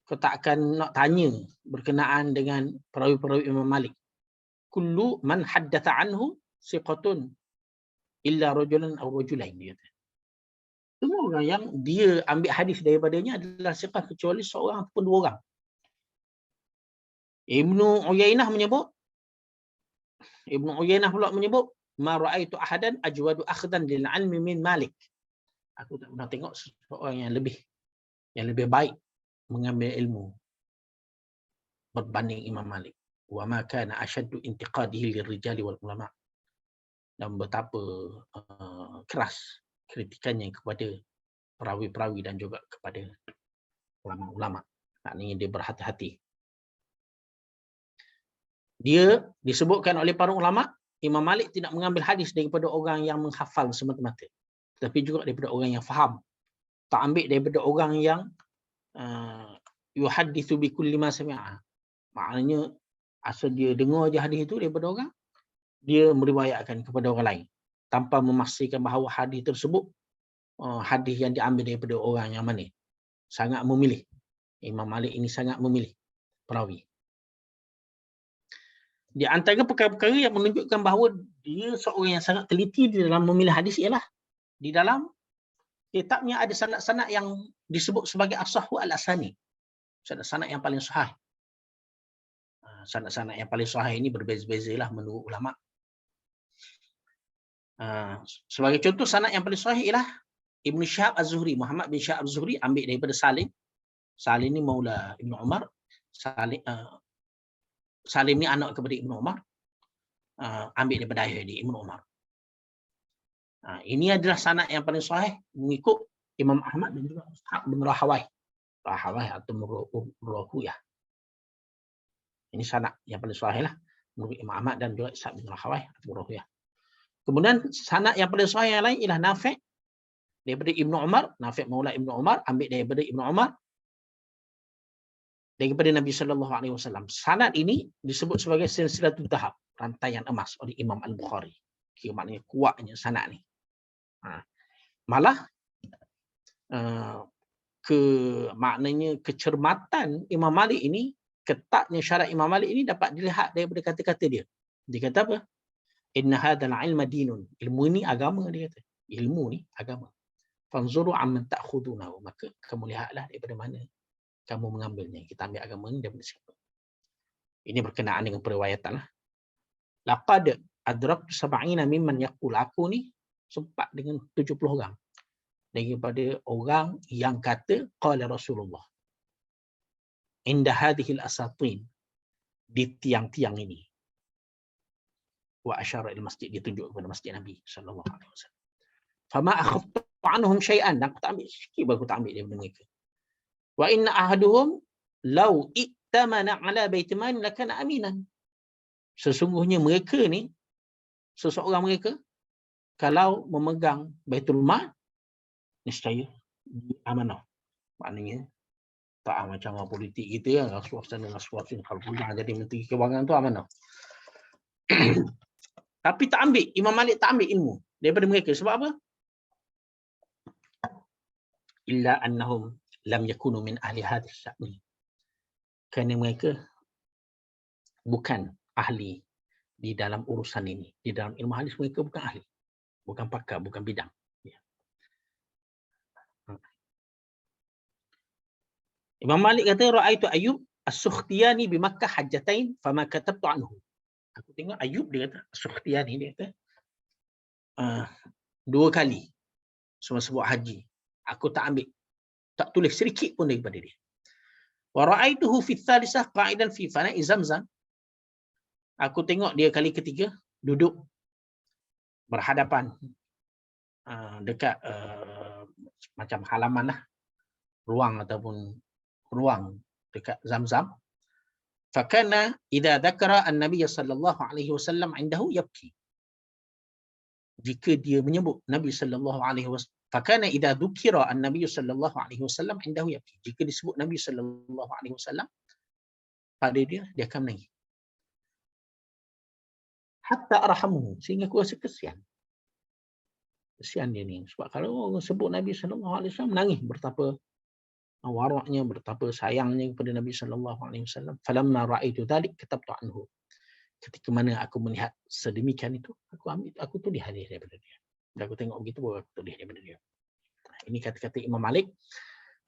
Kau tak akan nak tanya berkenaan dengan perawi-perawi Imam Malik. Kullu man haddatha anhu siqatun illa rajulan aw rajulain, dia kata. Semua orang yang dia ambil hadis daripadanya adalah siqah kecuali seorang ataupun dua orang. Ibnu Uyainah pula menyebut ma ra'aitu ahadan ajwadu akhdan lil ilmi min Malik. Aku tak pernah tengok seorang yang lebih baik mengambil ilmu berbanding Imam Malik. Wa ma kana ashaddu intiqadihi lirrijali wal ulama. Dan betapa keras kritikannya kepada perawi-perawi dan juga kepada ulama-ulama. Maknanya dia berhati-hati. Dia disebutkan oleh para ulama, Imam Malik tidak mengambil hadis daripada orang yang menghafal semata-mata, tapi juga daripada orang yang faham. Tak ambil daripada orang yang yuhaddithu bi kulli ma sami'a. Maknanya asal dia dengar je hadis itu daripada orang, dia meriwayatkan kepada orang lain tanpa memastikan bahawa hadis tersebut hadis yang diambil daripada orang yang mana. Sangat memilih. Imam Malik ini sangat memilih perawi. Di antara perkara-perkara yang menunjukkan bahawa dia seorang yang sangat teliti di dalam memilih hadis ialah di dalam kitabnya ada sanad-sanad yang disebut sebagai as-sahhu al-asani. Sanad-sanad yang paling sahih. Sanad-sanad yang paling sahih ini berbeza-bezalah menurut ulama. Sebagai contoh sanad yang paling sahih ialah Ibnu Syihab Az-Zuhri, Muhammad bin Syihab Az-Zuhri ambil daripada Salim. Salim ni maula Ibnu Umar. Salim ni anak kepada Ibnu Umar. Ambil daripada ayah dia Ibnu Umar. Ini adalah sanad yang paling sahih mengikut Imam Ahmad dan juga Ishaq bin Rahawai. Rahawai atau Rahuyah. Ini sanad yang paling sahih lah menurut Imam Ahmad dan juga Ishaq bin Rahawai atau Rahuyah. Kemudian sanad yang paling sahih yang lain ialah Nafi' daripada Ibnu Umar, Nafi' maula Ibnu Umar ambil daripada Ibnu Umar daripada Nabi sallallahu alaihi wasallam. Sanad ini disebut sebagai silsilatul dhahab, rantaian emas oleh Imam Al-Bukhari. Kira maknanya kuatnya sanad ni. Malah maknanya kecermatan Imam Malik ini, ketatnya syarat Imam Malik ini dapat dilihat daripada kata-kata dia. Dia kata apa? Inna hadzal ilma dinun. Ilmu ini agama, dia kata. Ilmu ni agama. Fanzuru amman ta'khudunahu. Maka kamu lihatlah daripada mana kamu mengambilnya. Kita ambil agama ni daripada siapa. Ini berkenaan dengan periwayatan lah. Laqad adraktu sab'ina mimman yaqul. Aku ni sempat dengan 70 orang daripada orang yang kata qala Rasulullah inda hadhihi al-asatin, di tiang-tiang ini. Wa asyara ila masjid, dia tunjuk kepada masjid Nabi sallallahu alaihi wasallam. Fama akhadtu anhum syai'an, aku tak ambil sikit, baru tak ambil daripada mereka. Wa inna ahaduhum law ittamana ala baitiman lakana aminan. Sesungguhnya mereka ni, seseorang mereka kalau memegang Baitul Mal, niscaya amanah. Maknanya tak macam orang politik kita kan, rasuah sana rasuah sini, kalau pulang jadi menteri kewangan tu amanah. Tapi tak ambil, Imam Malik tak ambil ilmu daripada mereka. Sebab apa? Illa annahum lam yakunu min ahli hadis sya'ni. Kerana mereka bukan ahli di dalam urusan ini. Di dalam ilmu hadis mereka bukan ahli. Bukan pakar, bukan bidang. Imam Malik kata, ra'aitu Ayyub as-Sukhtiyani bi Makkah hajjatain fama katabtu anhu. Aku tengok Ayyub, dia kata, as-Sukhtiyani, dia kata, 2 kali semasa buat haji. Aku tak ambil Tak tulis sedikit pun daripada dia. Wa ra'aituhu fi tsalisah qa'idan fi fana'i Zamzam. Aku tengok dia kali ketiga duduk berhadapan dekat macam halaman lah, ruang ataupun ruang dekat Zamzam. Fakana idza dzakara an-nabiy sallallahu alaihi wasallam indahu yabki. Jika dia menyebut Nabi sallallahu alaihi wasallam, fakana idza dzukira an-nabiy sallallahu alaihi wasallam indahu yabki. Jika disebut Nabi sallallahu alaihi wasallam pada dia akan menangis. Hatta arhamuhu, sehingga aku rasa kesian. Kesian dia ni. Sebab kalau orang sebut Nabi sallallahu alaihi wasallam menangis, betapa waraknya, betapa sayangnya kepada Nabi sallallahu alaihi wasallam. Falamma ra'aitu dzalik katabtu anhu. Ketika mana aku melihat sedemikian itu, aku tulis hadis daripada dia. Dan aku tengok begitu baru aku tulis daripada dia. Ini kata-kata Imam Malik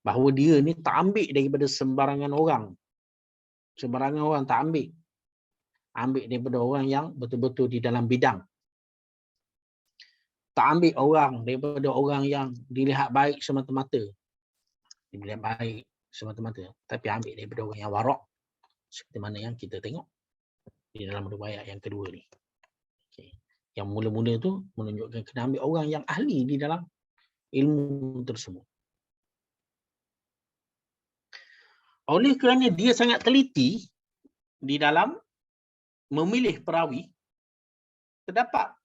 bahawa dia ni tak ambil daripada sembarangan orang. Sembarangan orang tak ambil. Ambil daripada orang yang betul-betul di dalam bidang. Tak ambil orang daripada orang yang dilihat baik semata-mata. Dilihat baik semata-mata. Tapi ambil daripada orang yang warak. Seperti mana yang kita tengok di dalam riwayat yang kedua ni. Okay. Yang mula-mula tu menunjukkan kena ambil orang yang ahli di dalam ilmu tersebut. Oleh kerana dia sangat teliti di dalam memilih perawi, terdapat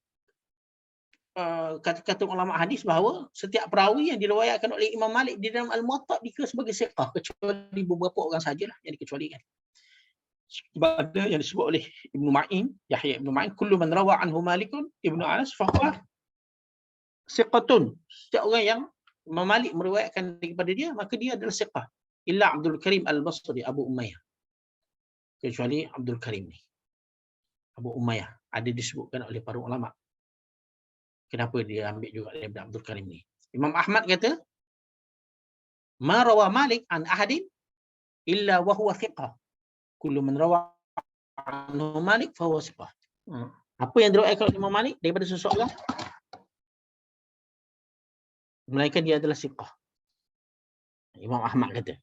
kata-kata ulama hadis bahawa setiap perawi yang diriwayatkan oleh Imam Malik di dalam Al-Muwatta dikira sebagai siqah, kecuali beberapa orang sajalah yang dikecualikan. Sebab ada yang disebut oleh Ibnu Ma'in, Yahya Ibnu Ma'in, kullu man rawa anhu Malikun Ibnu Anas fahuwa siqatun. Setiap orang yang Imam Malik meriwayatkan daripada dia, maka dia adalah siqah. Illa Abdul Karim Al-Basri, Abu Umayyah. Kecuali Abdul Karim ni, Abu Umayyah, ada disebutkan oleh para ulama. Kenapa dia ambil juga daripada Abdul Karim ni? Imam Ahmad kata, ma rawa Malik an ahadin illa wa huwa thiqah. Kullu man rawa anhu Malik fa huwa thiqah. Apa yang diriwayatkan oleh Imam Malik daripada seseorang, melainkan dia adalah thiqah. Imam Ahmad kata.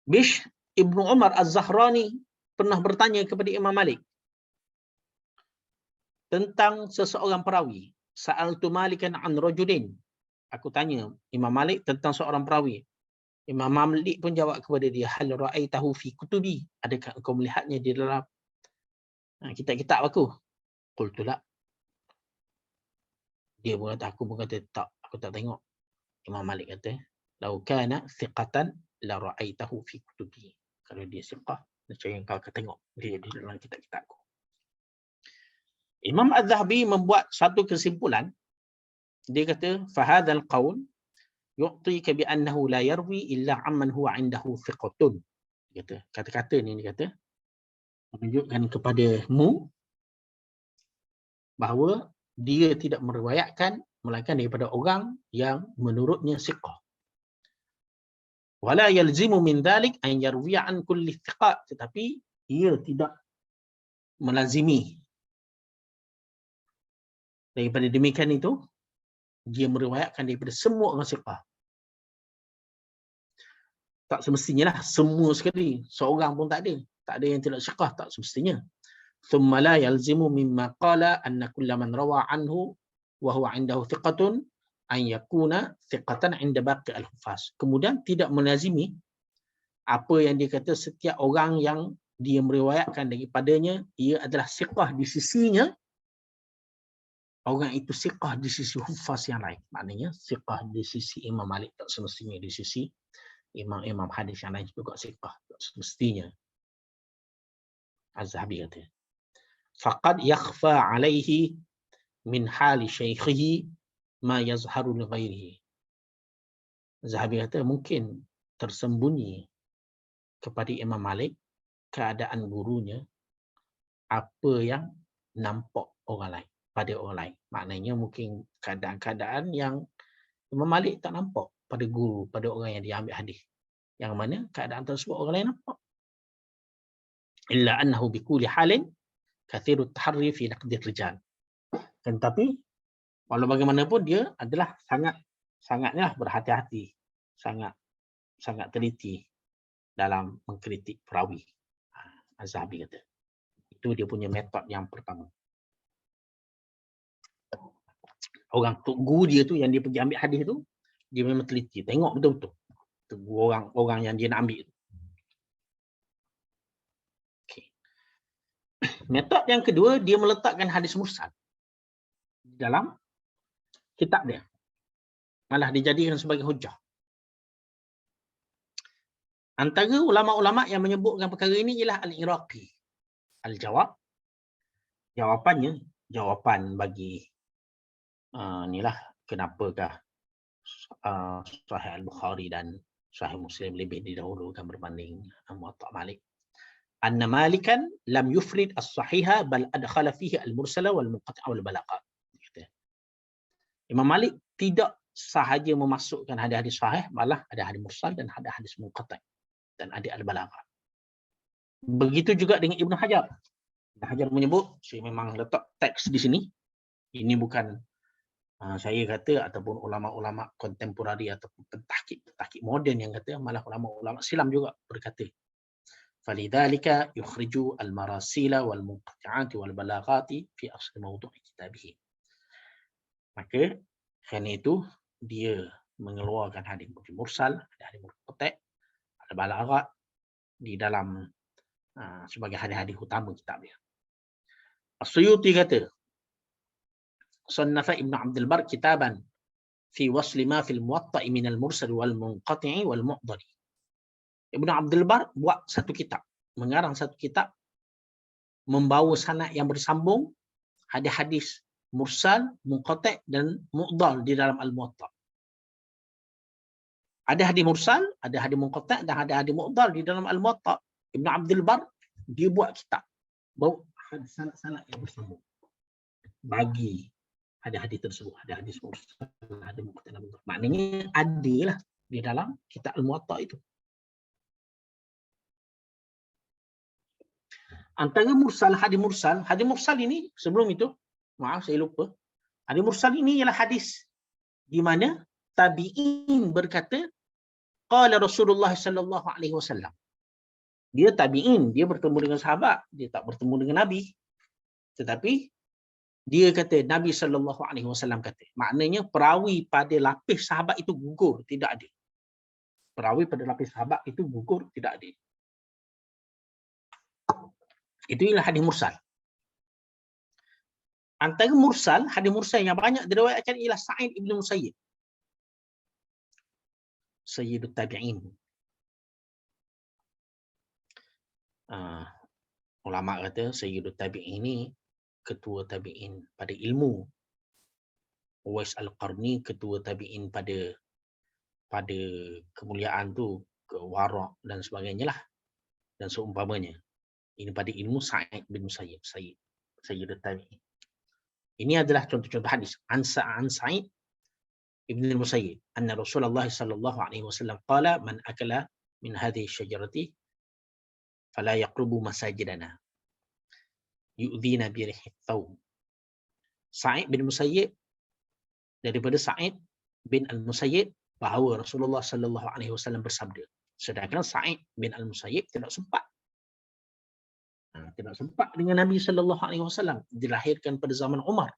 Bishr Ibnu Umar Az-Zahrani pernah bertanya kepada Imam Malik tentang seseorang perawi. Sa'altu Malikan an rajulin. Aku tanya Imam Malik tentang seorang perawi. Imam Malik pun jawab kepada dia, hal ra'aitahu fi kutubi. Adakah engkau melihatnya di dalam kitab-kitab aku? Qultu la. Dia berkata, aku berkata tak, aku tak tengok. Imam Malik kata, lau kana thiqatan la ra'aitahu fi kutubi. Kalau dia thiqah, nescaya engkau akan tengok dia di dalam kitab-kitabku. Imam Az-Zahabi membuat satu kesimpulan. Dia kata, fahadzal qaul yu'tika bi annahu la yarwi illa amman huwa 'indahu thiqatun. Dia kata, kata-kata ni dia kata menunjukkan kepadamu bahawa dia tidak meriwayatkan melainkan daripada orang yang menurutnya thiqah. Wala yalzimu min dhalik an yarwi'a an kulli thiqat, tetapi ia tidak melazimi daripada demikian itu dia meriwayatkan daripada semua orang thiqah. Tak semestinya lah semua sekali, seorang pun tak ada yang tidak thiqah, tak semestinya. Thumma la yalzimu mimma qala anna kulla man rawa anhu wa huwa 'indahu thiqatun an yakuna thiqatan 'inda baqi al-hufaz. Kemudian tidak melazimi apa yang dia kata setiap orang yang dia meriwayatkan daripadanya ia adalah thiqah di sisinya, orang itu thiqah di sisi hufaz yang lain. Maknanya thiqah di sisi Imam Malik tak semestinya di sisi imam-imam hadis yang lain juga thiqah, tak semestinya. Az-Zahabi kata, faqad yakhfa 'alaihi min hali syaikhihi ma yazharu li ghairihi. Zahabi kata mungkin tersembunyi kepada Imam Malik keadaan gurunya apa yang nampak orang lain pada orang lain. Maknanya mungkin keadaan-keadaan yang Imam Malik tak nampak pada guru, pada orang yang dia ambil hadis. Yang mana keadaan tersebut orang lain nampak. Illa annahu bikulli halin kathiru taharri fi naqdi rijal. Tetapi Walau bagaimanapun dia adalah sangatnya berhati-hati, sangat teliti dalam mengkritik perawi. Az-Zahabi kata. Itu dia punya metod yang pertama. Orang guru dia tu yang dia pergi ambil hadis tu, dia memang teliti, tengok betul-betul. Orang yang dia nak ambil tu. Okay. Metod yang kedua, dia meletakkan hadis mursal dalam kitab dia. Malah dijadikan sebagai hujah. Antara ulama-ulama yang menyebutkan perkara ini ialah Al-Iraqi. Al-Jawab. Jawapan bagi inilah kenapakah Sahih Al-Bukhari dan Sahih Muslim lebih didahulukan berbanding Muwatta' Malik. Anna Malikan lam yufrid as-sahiha bal adkhala fihi al-mursala wal munqati' wal balagha. Imam Malik tidak sahaja memasukkan hadis-hadis sahih, malah ada hadis mursal dan ada hadis munqati' dan ada al-balagha. Begitu juga dengan Ibn Hajar. Ibn Hajar menyebut, saya memang letak teks di sini. Ini bukan saya kata ataupun ulama-ulama kontemporari ataupun pentahqiq moden yang kata, malah ulama-ulama silam juga berkata. Falidzalika yukhriju al-marasila wal munqati'ati wal balaghati fi asl mawdu' kitabih. Maka kerana itu dia mengeluarkan hadis mursal, ada hadis munqati', ada balagha di dalam sebagai hadis-hadis utama kitab dia. As-Suyuti kata, Sannafa Ibn Abdul Bar kitaban fi wasli ma fil muwatta' min al-mursal wal munqati' wal mu'dhari. Ibn Abdul Bar buat satu kitab, mengarang satu kitab membawa sanad yang bersambung hadis-hadis mursal, munqati' dan mu'dhal di dalam al-muwatta'. Ada hadis mursal, ada hadis munqati' dan ada hadis mu'dhal di dalam al-muwatta'. Ibn Abdul Bar dia buat kitab bawa sanad yang bersambung bagi hadis-hadis tersebut, ada hadis mursal, ada munqati'. Maknanya adalah di dalam kitab al-muwatta' itu. Antara hadis mursal ini, sebelum itu, maaf saya lupa, hadis mursal ini ialah hadis di mana tabi'in berkata, qala Rasulullah sallallahu alaihi wasallam. Dia tabi'in, dia bertemu dengan sahabat, dia tak bertemu dengan Nabi. Tetapi dia kata Nabi sallallahu alaihi wasallam kata. Maknanya perawi pada lapis sahabat itu gugur, tidak ada. Perawi pada lapis sahabat itu gugur, tidak ada. Itu ialah hadis mursal. Antara hadis mursal yang banyak diriwayatkan ialah Sa'id ibn Musayyib. Sayyidut Tabi'in. Ulama kata Sayyidut Tabi'in ini ketua tabi'in pada ilmu. Uwais Al-Qarni ketua tabi'in pada kemuliaan tu, ke wara' dan sebagainya lah. Dan seumpamanya. Ini pada ilmu Sa'id bin Musayyib, Sayyidut Tabi'in. Ini adalah contoh-contoh hadis. An Sa'id ibn al-Musayyib anna Rasulullah sallallahu alaihi wasallam qala man akala min hadhihi syajarati fala yaqrubu masajidana yu'dhina bi rihit thawb. Sa'id bin Musayyib, daripada Sa'id bin al-Musayyib bahawa Rasulullah sallallahu alaihi wasallam bersabda. Sedangkan Sa'id bin al-Musayyib tidak sempat dengan Nabi sallallahu alaihi wasallam, dilahirkan pada zaman Umar.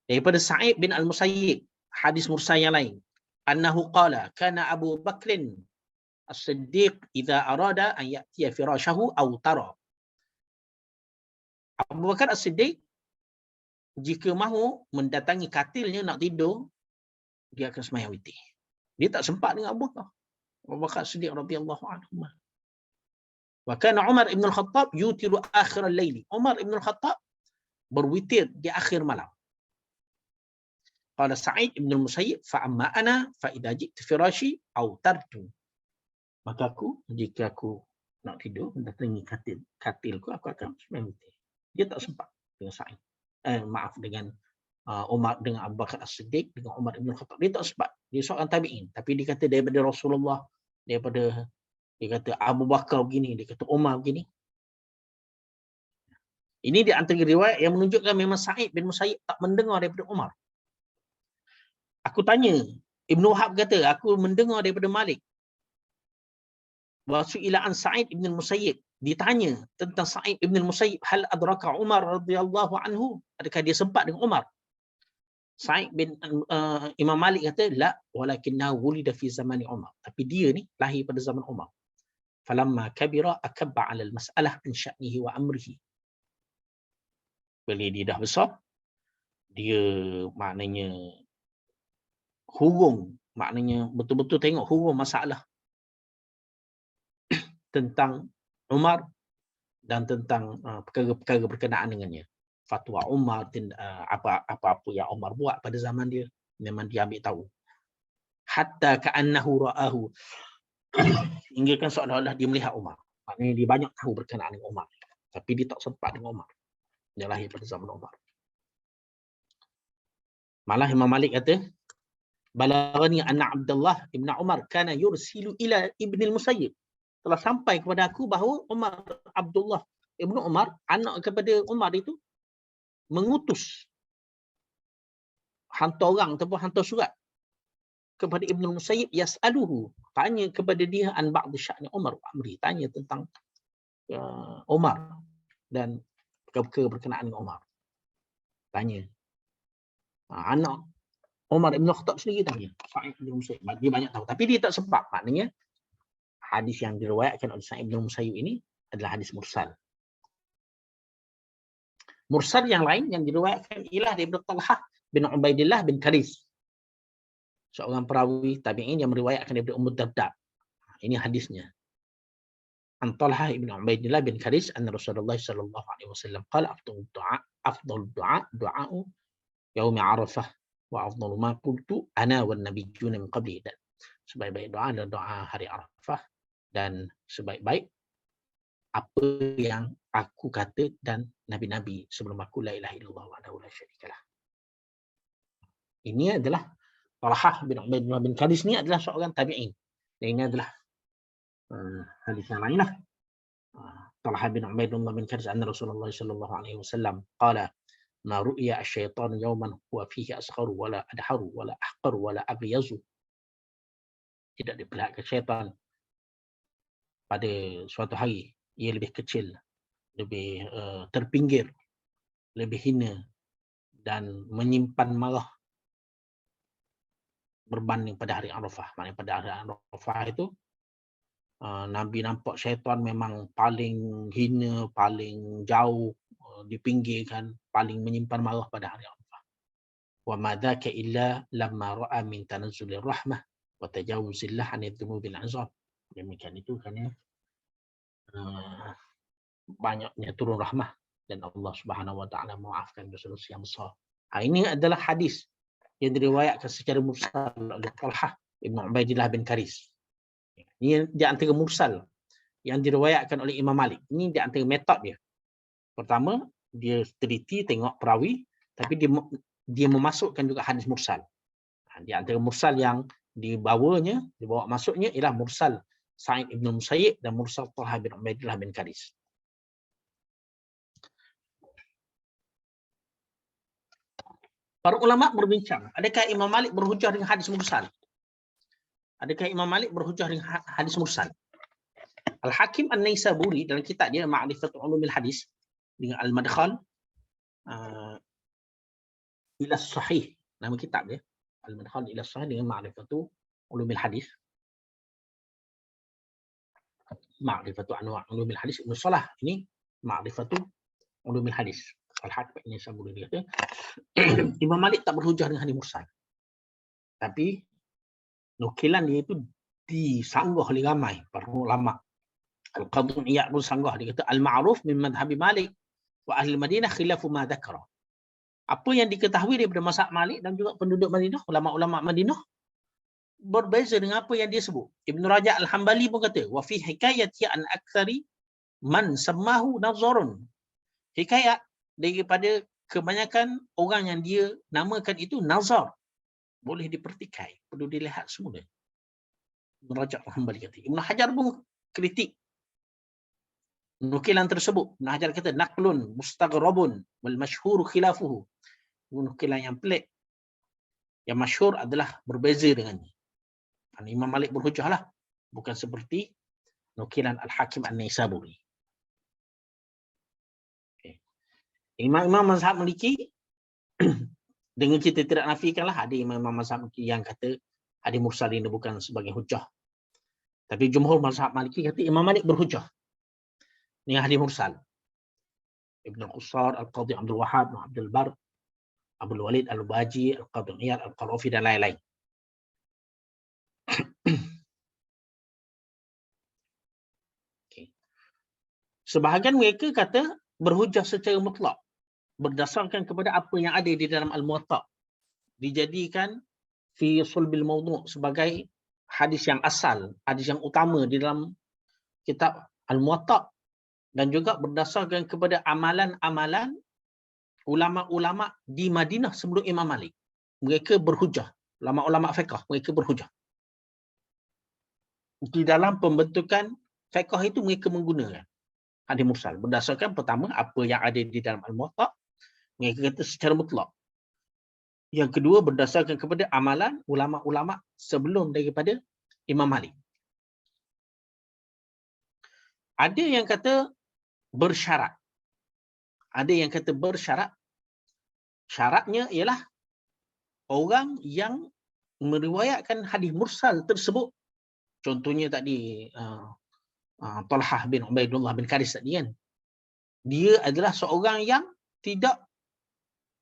Daripada Sa'id bin al-Musayyib, hadis mursal yang lain, annahu qala kana Abu Bakrin As-Siddiq idza arada an ya'tiya firashahu aw tara. Abu Bakar As-Siddiq jika mahu mendatangi katilnya nak tidur, dia akan sembahyang witir. Dia tak sempat dengan Abu Bakar. Abu Bakar As-Siddiq radhiyallahu anhu. Wa kana Umar ibn al-Khattab yutiru akhir al-lail. Umar ibn al-Khattab berwitir di akhir malam. Qala Sa'id ibn al-Musayyib fa amma ana fa idza ji'tu firashi aw tartu. Maka aku, jika aku nak tidur mendatangi katilku, aku akan sembahyang witir. Dia tak sempat dengan Sa'id. Dengan Umar, dengan Abu Bakar As-Siddiq, dengan Umar ibn al-Khattab. Dia tak sempat. Dia seorang tabi'in, tapi dia kata daripada Rasulullah, dia kata Abu Bakar begini, dia kata Umar begini. Ini di antara riwayat yang menunjukkan memang Sa'id bin Musayyib tak mendengar daripada Umar. Aku tanya, Ibn Wahab kata, aku mendengar daripada Malik. Wasu'ila an Sa'id bin Musayyib. Ditanya tentang Sa'id bin Musayyib, hal adraka Umar radhiyallahu anhu? Adakah dia sempat dengan Umar? Sa'id bin Imam Malik kata, la, walakinna wulida fi zamani Umar. Tapi dia ni lahir pada zaman Umar. Falamma kabira akabba 'ala al-mas'alah an sya'nihi wa amrihi. Bila dia dah besar, dia maknanya hurung, maknanya betul-betul tengok hurung masalah tentang Umar dan tentang perkara-perkara berkenaan dengannya. Fatwa Umar, apa-apa yang Umar buat pada zaman dia, memang dia ambil tahu. Hatta ka'annahu ra'ahu. Hingga kan seolah-olah dia melihat Umar. Maknanya dia banyak tahu berkenaan dengan Umar. Tapi dia tak sempat dengan Umar. Dia lahir pada zaman Umar. Malah Imam Malik kata, balaghani anna Abdullah ibn Umar kana yursilu ila Ibn al-Musayyib. Telah sampai kepada aku bahawa Abdullah ibn Umar, anak kepada Umar itu, mengutus hantar orang ataupun hantar surat kepada Ibn al-Musayyib yas'aluhu, tanya kepada dia an ba'd sya'ni Umar wa amri, tanya tentang Umar dan perkara berkenaan dengan Umar. Tanya. Anak Umar Ibn Khattab sendiri tanya. Sa'id bin Musayyib. Dia banyak tahu. Tapi dia tak sempat. Maknanya, hadis yang diriwayatkan oleh Sa'id bin Musayyib ini adalah hadis mursal. Mursal yang lain yang diriwayatkan ialah daripada Talhah bin Ubaidillah bin Karis. Seorang perawi tabi'in yang meriwayatkan daripada Ummu Darda. Ini hadisnya. An Talhah bin Ubaidillah bin Karis anna Rasulullah sallallahu alaihi wasallam qala afdal du'a yaumi Arafah wa afdalu ma qultu ana wan nabiyyun min qabli. Dan sebaik-baik doa adalah doa hari Arafah, dan sebaik-baik apa yang aku kata dan nabi-nabi sebelum aku, la ilaha illallah wahdahu la syarikalah. Ini adalah Talhah bin Ubaidillah bin Karis, ni adalah seorang tabi'in. Dan ini adalah hadis yang lainlah. Talhah bin Ubaidillah bin Karis anna Rasulullah sallallahu alaihi wasallam qala ma ru'ya asy-syaitan yawman huwa fihi asgharu wala adharu wala ahqaru wala abyazu. Tidak diperlihatkan syaitan pada suatu hari ia lebih kecil, lebih terpinggir, lebih hina dan menyimpan marah berbanding pada hari Arafah. Maknanya pada hari Arafah itu Nabi nampak syaitan memang paling hina, paling jauh, dipinggirkan, paling menyimpan marah pada hari Arafah. Wa ma dzaka illa lamma ra'a min tanazzulir rahmah wa tajawuzillah 'anil dzunubil 'azab. Demikian itu kerana banyaknya turun rahmah dan Allah Subhanahu wa taala memaafkan dosa-dosa yang besar. Ini adalah hadis yang diriwayatkan secara mursal oleh Talhah bin Ubaidillah bin Karis. Ini di antara mursal yang diriwayatkan oleh Imam Malik. Ini di antara metod dia. Pertama, dia teliti tengok perawi, tapi dia memasukkan juga hadis mursal. Di antara mursal yang dibawa masuknya ialah mursal Sa'id bin Musayyib dan mursal Talhah bin Ubaidillah bin Karis. Para ulama berbincang, adakah Imam Malik berhujah dengan hadis mursal? Adakah Imam Malik berhujah dengan hadis mursal? Al-Hakim An-Naisaburi dalam kitab dia Ma'rifatul Ulumil Hadis dengan Al-Madkhal ila Sahih, nama kitab dia Al-Madkhal ila Sahih dengan Ma'rifatul Ulumil Hadis, Ma'rifatul Anwa' Ulumil Hadis Ibn Salah, ini Ma'rifatul Ulumil Hadis. Al-Hakim An-Naisaburi dia kata Imam Malik tak berhujah dengan hadis mursal. Tapi nukilan dia itu disanggah oleh ramai para ulama. Al-Qadhi Iyad pun sanggah, dia kata al-ma'ruf min madhhabi Malik wa ahli Madinah khilafu ma dzakara. Apa yang diketahui daripada mazhab Malik dan juga penduduk Madinah, ulama-ulama Madinah, berbeza dengan apa yang dia sebut. Ibn Rajab Al-Hambali pun kata wa fi hikayati an aktsari man sammahu nazarun. Hikayat daripada kebanyakan orang yang dia namakan itu nazar, boleh dipertikai, perlu dilihat semula. Ibn Rajab Al-Hambali kata. Ibn Hajar pun kritik nukilan tersebut, Ibn Hajar kata naqlun mustaghrabun wal masyhur khilafuhu. Nukilan yang pelik, yang masyhur adalah berbeza dengannya. Imam Malik berhujah lah, bukan seperti nukilan Al-Hakim An-Naisaburi. Okay. Imam-imam mazhab Maliki dengan kita tidak nafikanlah ada imam-imam mazhab Maliki yang kata hadis mursal ini bukan sebagai hujah. Tapi jumhur mazhab Maliki kata Imam Malik berhujah dengan hadis mursal. Ibn Qusar, Al-Qadhi Abdul Wahab, Abdul Bar, Abdul Walid Al-Baji, Al-Qadhi Iyad, Al-Qarafi dan lain-lain. Okay. Sebahagian mereka kata berhujah secara mutlak berdasarkan kepada apa yang ada di dalam Al-Muwatta, dijadikan fi sulbil mawdu' sebagai hadis yang asal, hadis yang utama di dalam kitab Al-Muwatta, dan juga berdasarkan kepada amalan-amalan ulama-ulama di Madinah sebelum Imam Malik. Mereka berhujah, ulama-ulama fiqh mereka berhujah. Di dalam pembentukan fiqh itu mereka menggunakan hadis mursal berdasarkan pertama apa yang ada di dalam Al-Muwatta, mereka kata secara mutlak. Yang kedua berdasarkan kepada amalan ulama-ulama sebelum daripada Imam Malik. Ada yang kata bersyarat. Ada yang kata bersyarat. Syaratnya ialah orang yang meriwayatkan hadis mursal tersebut. Contohnya tadi Talhah bin Ubaidullah bin Karis tadi kan. Dia adalah seorang yang tidak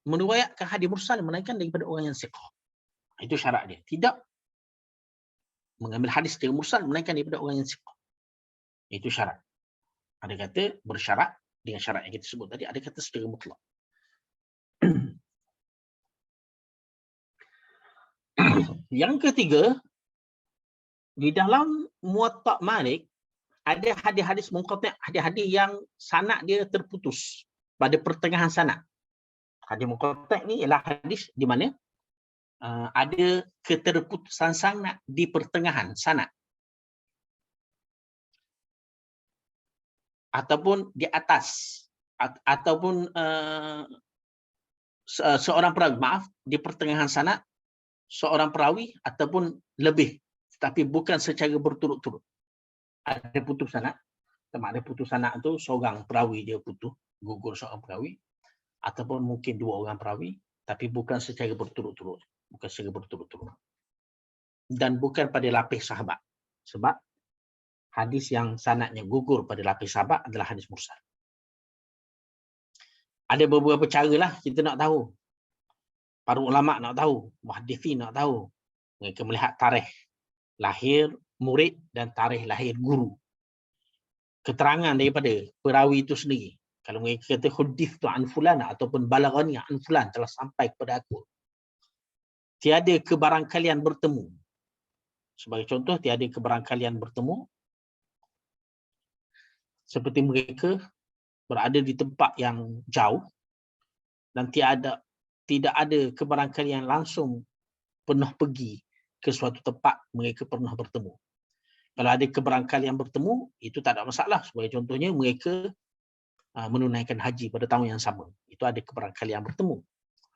meriwayatkan hadis mursal melainkan daripada orang yang siqah. Itu syarat dia. Tidak mengambil hadis dari mursal melainkan daripada orang yang siqah. Itu syarat. Ada kata bersyarat dengan syarat yang kita sebut tadi, ada kata secara mutlak. Yang ketiga, di dalam Muwatta Malik ada hadis-hadis munqati', hadis-hadis yang sanad dia terputus pada pertengahan sanad. Hadis munqati' ni ialah hadis di mana ada keterputusan sanad di pertengahan sanad. Ataupun di atas, ataupun seorang perawi, maaf, di pertengahan sanad seorang perawi ataupun lebih, tapi bukan secara berturut-turut. Ada putus sanad, sama ada putus sanad tu seorang perawi dia putus, gugur seorang perawi, ataupun mungkin dua orang perawi, tapi bukan secara berturut-turut, bukan secara berturut-turut. Dan bukan pada lapis sahabat. Sebab hadis yang sanadnya gugur pada lapis sahabat adalah hadis mursal. Ada beberapa caralah kita nak tahu. Para ulama nak tahu, muhaddithin nak tahu. Mereka melihat tarikh lahir murid dan tarikh lahir guru. Keterangan daripada perawi itu sendiri. Kalau mereka kata huddithtu an fulan ataupun balaghani an fulan, telah sampai kepada aku. Tiada kebarangkalian bertemu. Sebagai contoh, tiada kebarangkalian bertemu seperti mereka berada di tempat yang jauh dan tidak ada kebarangkalian langsung pernah pergi ke suatu tempat mereka pernah bertemu. Kalau ada kebarangkalian bertemu, itu tak ada masalah. Sebagai contohnya, mereka menunaikan haji pada tahun yang sama. Itu ada kebarangkalian bertemu.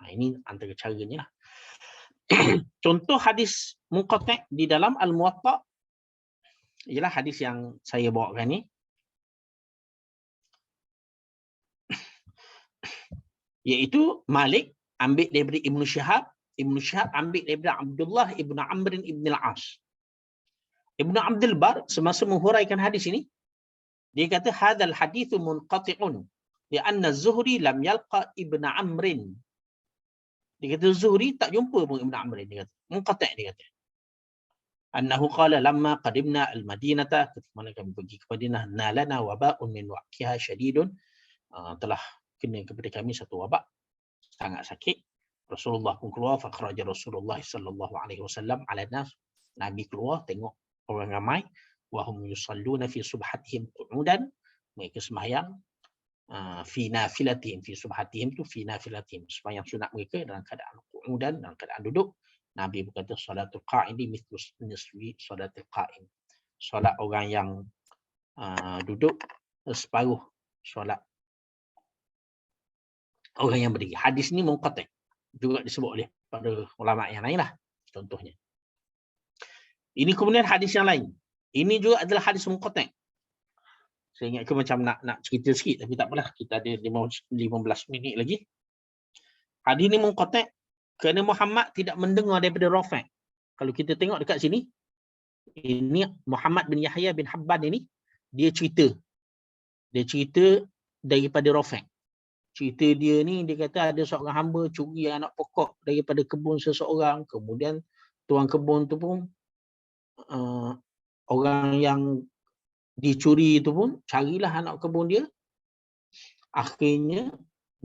Ini antara caranya lah. Contoh hadis munqati' di dalam Al-Muwatta ialah hadis yang saya bawakan ni. Iaitu Malik ambil daripada Ibn Shihab, Ibn Shihab ambil daripada Abdullah Ibn Amr Ibn Al-As. Ibn Abdul Bar semasa menghuraikan hadis ini, dia kata hadzal haditsu munqati'un li'anna Az-Zuhri lam yalqa Ibn Amr. Dia kata Zuhri tak jumpa pun Ibn Amr, dia kata munqati', dia kata annahu qala lamma qadimna al-Madinata, ketika mana kami pergi ke Madinah, nalana waba'un min waqiha syadidun, telah kena kepada kami satu wabak sangat sakit. Rasulullah pun keluar, fakhraja Rasulullah sallallahu alaihi wasallam ala nas, Nabi keluar tengok orang ramai, wa hum yusalluna fi subhatihim qu'udan, mereka sembahyang fi nafilatihim, fi subhatihim tu fi nafilatihim, sembahyang sunat mereka dalam keadaan qu'udan, dalam keadaan duduk. Nabi berkata salatul qa'idi mithlu nisfi salatul qa'im, solat orang yang duduk separuh solat orang yang berdiri. Hadis ni munqati' juga disebut oleh pada ulama yang lain lah contohnya. Ini kemudian hadis yang lain. Ini juga adalah hadis munqati'. Saya ingat macam nak cerita sikit tapi tak apalah, kita ada 15 minit lagi. Hadis ni munqati' kerana Muhammad tidak mendengar daripada Rafi'. Kalau kita tengok dekat sini, ini Muhammad bin Yahya bin Habban ini dia cerita daripada Rafi'. Cerita dia ni, dia kata ada seorang hamba curi anak pokok daripada kebun seseorang. Kemudian tuan kebun tu pun orang yang dicuri tu pun carilah anak kebun dia. Akhirnya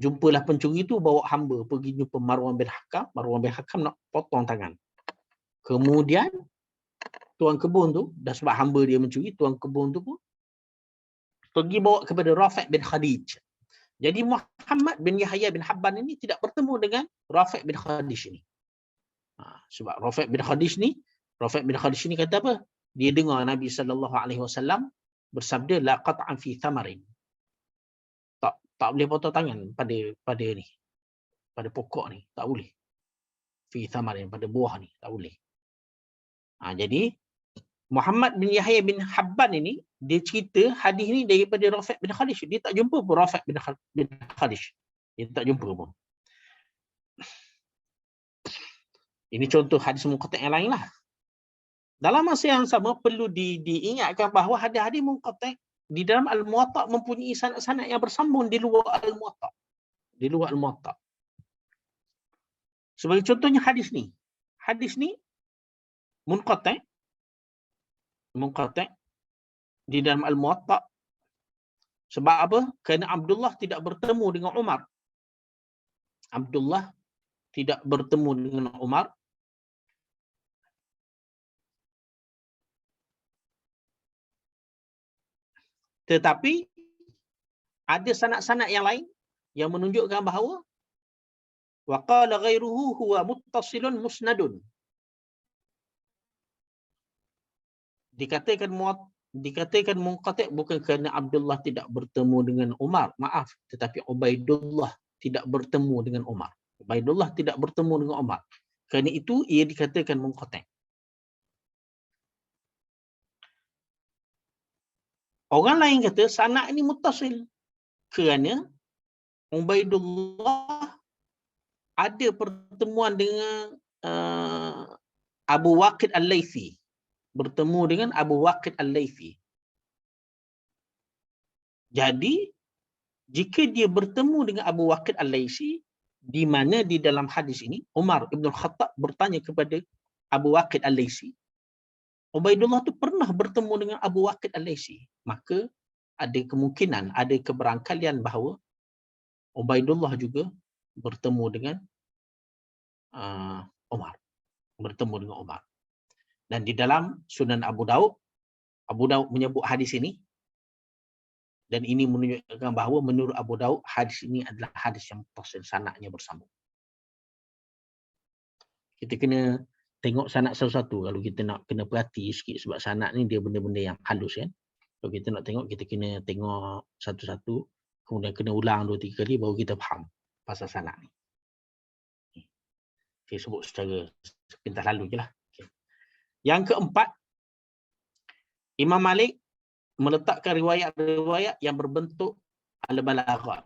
jumpalah pencuri tu bawa hamba pergi jumpa Marwan bin Hakam. Marwan bin Hakam nak potong tangan. Kemudian tuan kebun tu, dah sebab hamba dia mencuri, tuan kebun tu pun pergi bawa kepada Rafi' bin Khadij. Jadi Muhammad bin Yahya bin Habban ini tidak bertemu dengan Rafi' bin Khadij ini. Sebab Rafi' bin Khadij ni kata apa? Dia dengar Nabi SAW bersabda la qat'an fi thamarin. Tak boleh potong tangan pada ni. Pada pokok ni, tak boleh. Fi thamarin, pada buah ni, tak boleh. Jadi Muhammad bin Yahya bin Habban ini, dia cerita hadis ni daripada Rafi' bin Khadij. Dia tak jumpa pun Rafi' bin Khadij. Dia tak jumpa pun. Ini contoh hadis munqati' yang lain lah. Dalam masa yang sama, perlu diingatkan bahawa hadis-hadis munqati' di dalam Al-Muwatta' mempunyai sanad-sanad yang bersambung di luar Al-Muwatta'. Di luar Al-Muwatta'. Sebagai contohnya hadis ni. Hadis ni munqati' di dalam Al-Muwatta'. Sebab apa? Kerana Abdullah tidak bertemu dengan Umar. Abdullah tidak bertemu dengan Umar. Tetapi ada sanad-sanad yang lain yang menunjukkan bahawa wa qala ghairuhu huwa muttasilun musnadun. Dikatakan munqati' bukan kerana Abdullah tidak bertemu dengan Umar, maaf, tetapi Ubaidullah tidak bertemu dengan Umar. Ubaidullah tidak bertemu dengan Umar. Kerana itu ia dikatakan munqati'. Orang lain kata sanad ini muttasil kerana Ubaidullah ada pertemuan dengan Abu Waqid Al-Laythi. Bertemu dengan Abu Waqid Al-Laythi. Jadi, jika dia bertemu dengan Abu Waqid Al-Laythi, di mana di dalam hadis ini, Umar Ibn Khattab bertanya kepada Abu Waqid Al-Laythi, Ubaidullah tu pernah bertemu dengan Abu Waqid Al-Laythi. Maka, ada kemungkinan, ada keberangkalian bahawa Ubaidullah juga bertemu dengan Umar. Bertemu dengan Umar. Dan di dalam Sunan Abu Daud menyebut hadis ini, dan ini menunjukkan bahawa menurut Abu Daud, hadis ini adalah hadis yang muttasil, sanadnya bersambung. Kita kena tengok sanad satu-satu kalau kita nak kena perhati sikit, sebab sanad ni dia benda-benda yang halus kan. Kalau kita nak tengok, kita kena tengok satu-satu, kemudian kena ulang 2-3 kali baru kita faham pasal sanad ni. Saya sebut secara sepintas lalu je lah. Yang keempat, Imam Malik meletakkan riwayat-riwayat yang berbentuk al-balaghat.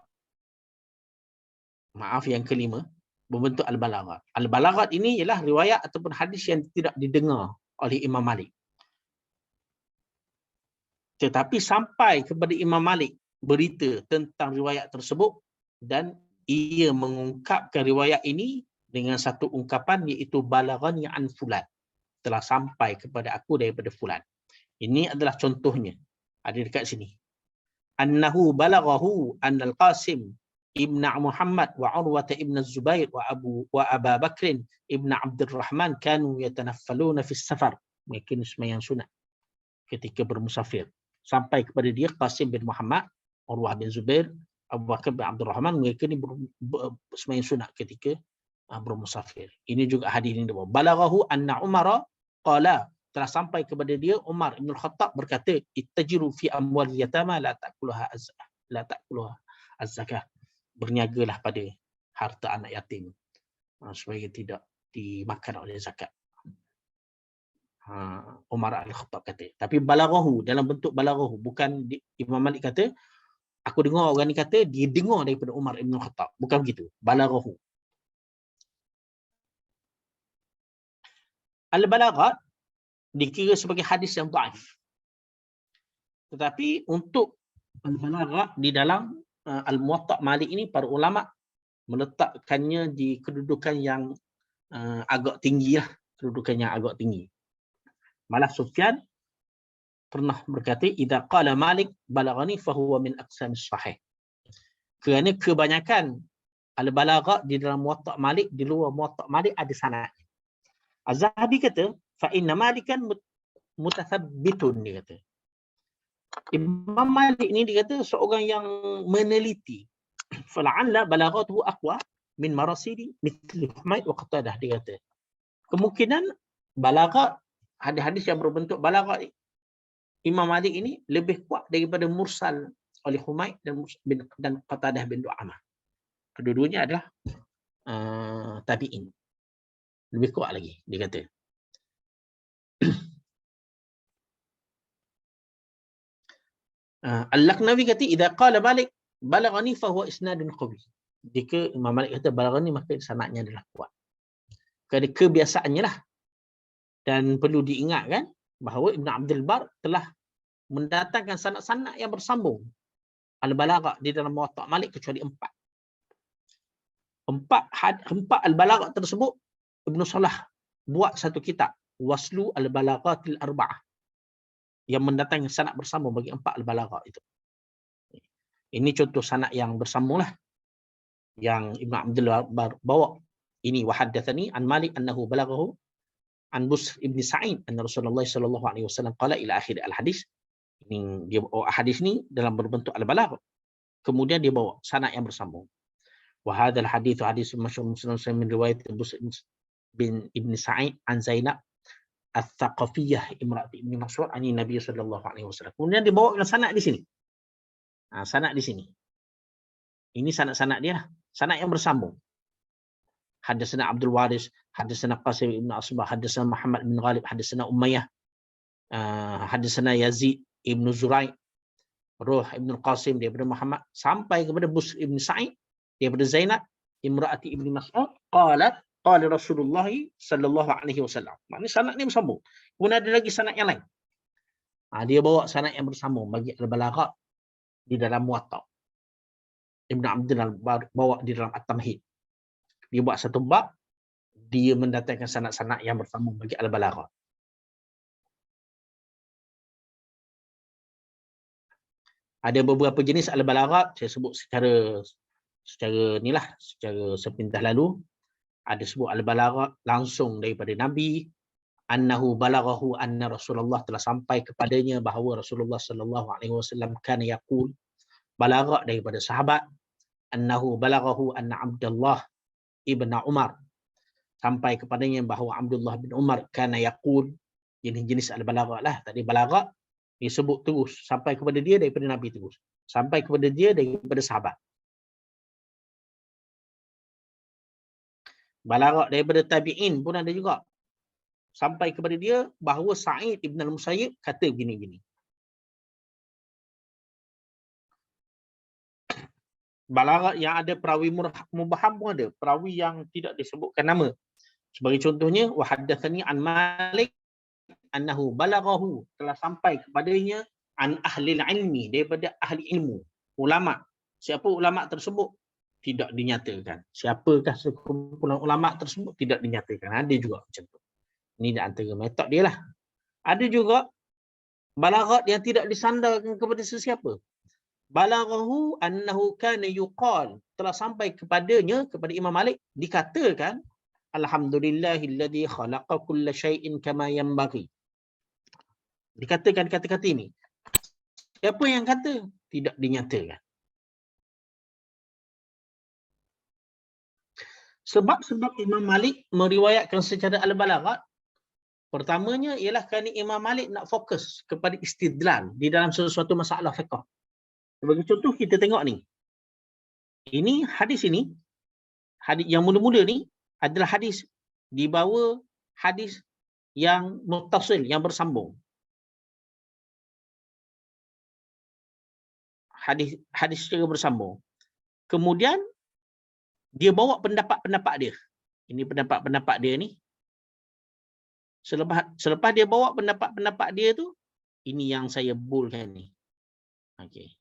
Maaf, yang kelima, berbentuk al-balaghat. Al-balaghat ini ialah riwayat ataupun hadis yang tidak didengar oleh Imam Malik. Tetapi sampai kepada Imam Malik berita tentang riwayat tersebut dan ia mengungkapkan riwayat ini dengan satu ungkapan, iaitu balaghani an fulan. Telah sampai kepada aku daripada fulan. Ini adalah contohnya. Ada dekat sini. Annahu balaghahu annal Qasim ibn Muhammad wa Urwata ibn Zubair wa Abu Bakr ibn Abdurrahman kanu yatanaffaluna fi safar. Mungkin sembahyang sunat ketika bermusafir. Sampai kepada dia Qasim bin Muhammad, Urwah bin Zubair, Abu Bakr bin Abdurrahman, mereka ni sembahyang sunat ketika bermusafir. Ini juga hadis ini. Balaghahu anna Umara qala telah sampai kepada dia Umar Ibn Khattab berkata, ittajiru fi amwal yatama la ta'kuluha az-zakah. Berniagalah pada harta anak yatim supaya tidak dimakan oleh zakat. Umar Al-Khattab kata. Tapi balaghahu, dalam bentuk balaghahu, bukan Imam Malik kata, aku dengar orang ni kata dia dengar daripada Umar Ibn Khattab. Bukan begitu. Balaghahu. Al-balaghat dikira sebagai hadis yang dhaif. Tetapi untuk al-balaghat di dalam Al-Muwatta' Malik ini, para ulama meletakkannya di kedudukan yang agak tinggi lah. Kedudukan yang agak tinggi. Malah Sufyan pernah berkata, idza qala Malik balaghani fahuwa min aqsamis sahih. Kerana kebanyakan al-balagha di dalam Muwatta' Malik, di luar Muwatta' Malik ada sanad. Az-Zahabi kata, fa inna Malikan mutathabbitun, dia kata. Imam Malik ni dia kata seorang yang meneliti. Fala'alla balaghatuhu aqwa min marasili mithli Humaid wa Qatadah, dia kata. Kemungkinan balaghat, hadis-hadis yang berbentuk balaghat Imam Malik ini lebih kuat daripada mursal oleh Humaid dan Qatadah bin Du'amah. Kedua-duanya adalah tabi'in. Lebih kuat lagi, dia kata. Al-Laknawi kata, idza qala Malik balaghani fa huwa isnadun qawi. Jika Imam Malik kata balaghani, maka sanadnya adalah kuat. Kerana kebiasaannya lah. Dan perlu diingatkan bahawa Ibn Abdul Bar telah mendatangkan sanad-sanad yang bersambung al-balagha di dalam Muwatta' Malik kecuali 4. 4 al-balagha tersebut Ibn Salah buat satu kitab, Waslu al-Balaghatil Arba'ah, yang mendatangkan sanad bersambung bagi 4 al-balagha itu. Ini contoh sanad yang bersambung lah yang Ibn Abdul Bar bawa. Ini wahaddatsani an Malik annahu balaghahu an Busr ibn Sa'id anna Rasulullah sallallahu alaihi wasallam qala ila akhir al-hadis. Ini dia bawa hadis ni dalam berbentuk al-balagh. Kemudian dia bawa sanad yang bersambung. Wa hadzal hadits hadis masyhur Muslim min riwayat Busr bin Ibn Sa'id an Zainab al-Thaqafiyyah imra'ati Ibn Mas'ud ani Nabi sallallahu alaihi wasallam. Kemudian dia bawa sanad di sini. Sanad di sini. Ini sanad-sanad dia lah. Sanad yang bersambung. Hadatsana Abdul Waris, hadatsana Qasim ibn Asbah, hadatsana Muhammad bin Ghalib, hadatsana Umayyah, hadatsana Yazid ibn Zurai, Ruh ibn Qasim daripada Muhammad, sampai kepada Busr ibn Sa'id daripada Zainab imra'ati ibn Mas'ud qalat qala Rasulullah sallallahu alaihi wasallam. Maknanya sanad ni bersambung. Kemudian ada lagi sanad yang lain. Dia bawa sanad yang bersambung bagi al-balagha di dalam Muwatta'. Ibn Abdul Bar bawa di dalam At-Tamhid. Dia buat satu bab, dia mendatangkan sanad-sanad yang bersambung bagi al-balagha. Ada beberapa jenis al-balagha, saya sebut secara inilah, secara sepintas lalu. Ada sebut al-balagha langsung daripada Nabi, annahu balaghahu anna Rasulullah telah sampai kepadanya bahawa Rasulullah sallallahu alaihi wasallam kana yaqul, balagha daripada sahabat, annahu balaghahu anna Abdullah ibn Umar, sampai kepadanya bahawa Abdullah bin Umar kana yaqul. Jenis al-balagha lah. Tadi balagha disebut terus sampai kepada dia daripada Nabi terus. Sampai kepada dia daripada sahabat. Balagha daripada tabi'in pun ada juga. Sampai kepada dia bahawa Sa'id ibn al-Musayyib kata begini-begini. Balagha yang ada perawi mubaham pun ada. Perawi yang tidak disebutkan nama. Sebagai contohnya, wa haddatsani an Malik annahu balaghahu, telah sampai kepadanya an ahli ilmi, daripada ahli ilmu, ulama. Siapa ulama tersebut? Tidak dinyatakan. Siapakah sekumpulan ulama tersebut? Tidak dinyatakan. Ada juga macam tu. Ini di antara metod dia lah. Ada juga balaghat yang tidak disandarkan kepada sesiapa. Balaghahu annahu kana yuqal, telah sampai kepadanya, kepada Imam Malik, dikatakan alhamdulillahilladzi khalaqa kulla syai'in kama yanbaghi. Dikatakan kata-kata ini. Siapa yang kata? Tidak dinyatakan. Sebab Imam Malik meriwayatkan secara al-balaghat Pertamanya ialah kerana Imam Malik nak fokus kepada istidlal di dalam sesuatu masalah fiqh. Sebagai contoh kita tengok ni. Ini hadis yang mula-mula ni adalah hadis dibawa hadis yang muttasil, yang bersambung. Hadis secara bersambung. Kemudian dia bawa pendapat-pendapat dia. Ini pendapat-pendapat dia ni. Selepas dia bawa pendapat-pendapat dia tu, ini yang saya boldkan ni. Okey.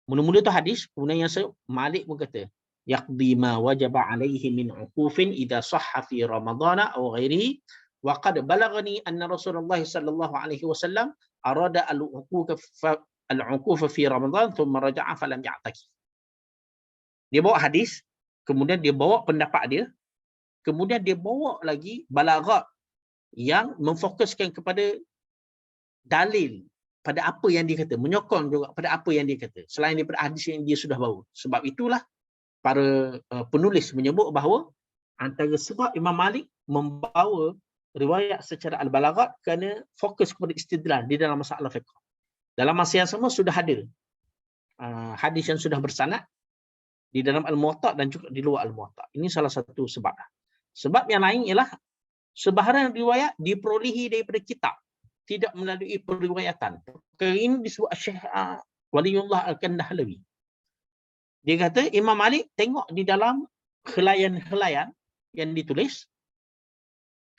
Mula-mula tu hadis, kemudian yang saya Malik pun kata, yaqdi ma wajaba alaihi min uqufin idza sahha fi ramadhana aw ghairihi wa qad balaghani anna Rasulullah sallallahu alaihi wasallam arada al-uquf fi Ramadan thumma raja'a falam ya'taki. Dia bawa hadis, kemudian dia bawa pendapat dia, kemudian dia bawa lagi balaghat yang memfokuskan kepada dalil pada apa yang dia kata, menyokong juga pada apa yang dia kata, selain daripada hadis yang dia sudah bawa. Sebab itulah para penulis menyebut bahawa antara sebab Imam Malik membawa riwayat secara al-balaghat kerana fokus kepada istidlal di dalam masalah fiqh. Dalam masa yang sama sudah ada hadis yang sudah bersanad di dalam Al-Muwatta' dan juga di luar Al-Muwatta'. Ini salah satu sebab. Sebab yang lain ialah sebahagian riwayat diperolehi daripada kitab, tidak melalui periwayatan. Perkara ini disebut Syekh Waliullah Al-Kandahlawi. Dia kata Imam Malik tengok di dalam helaian-helaian yang ditulis,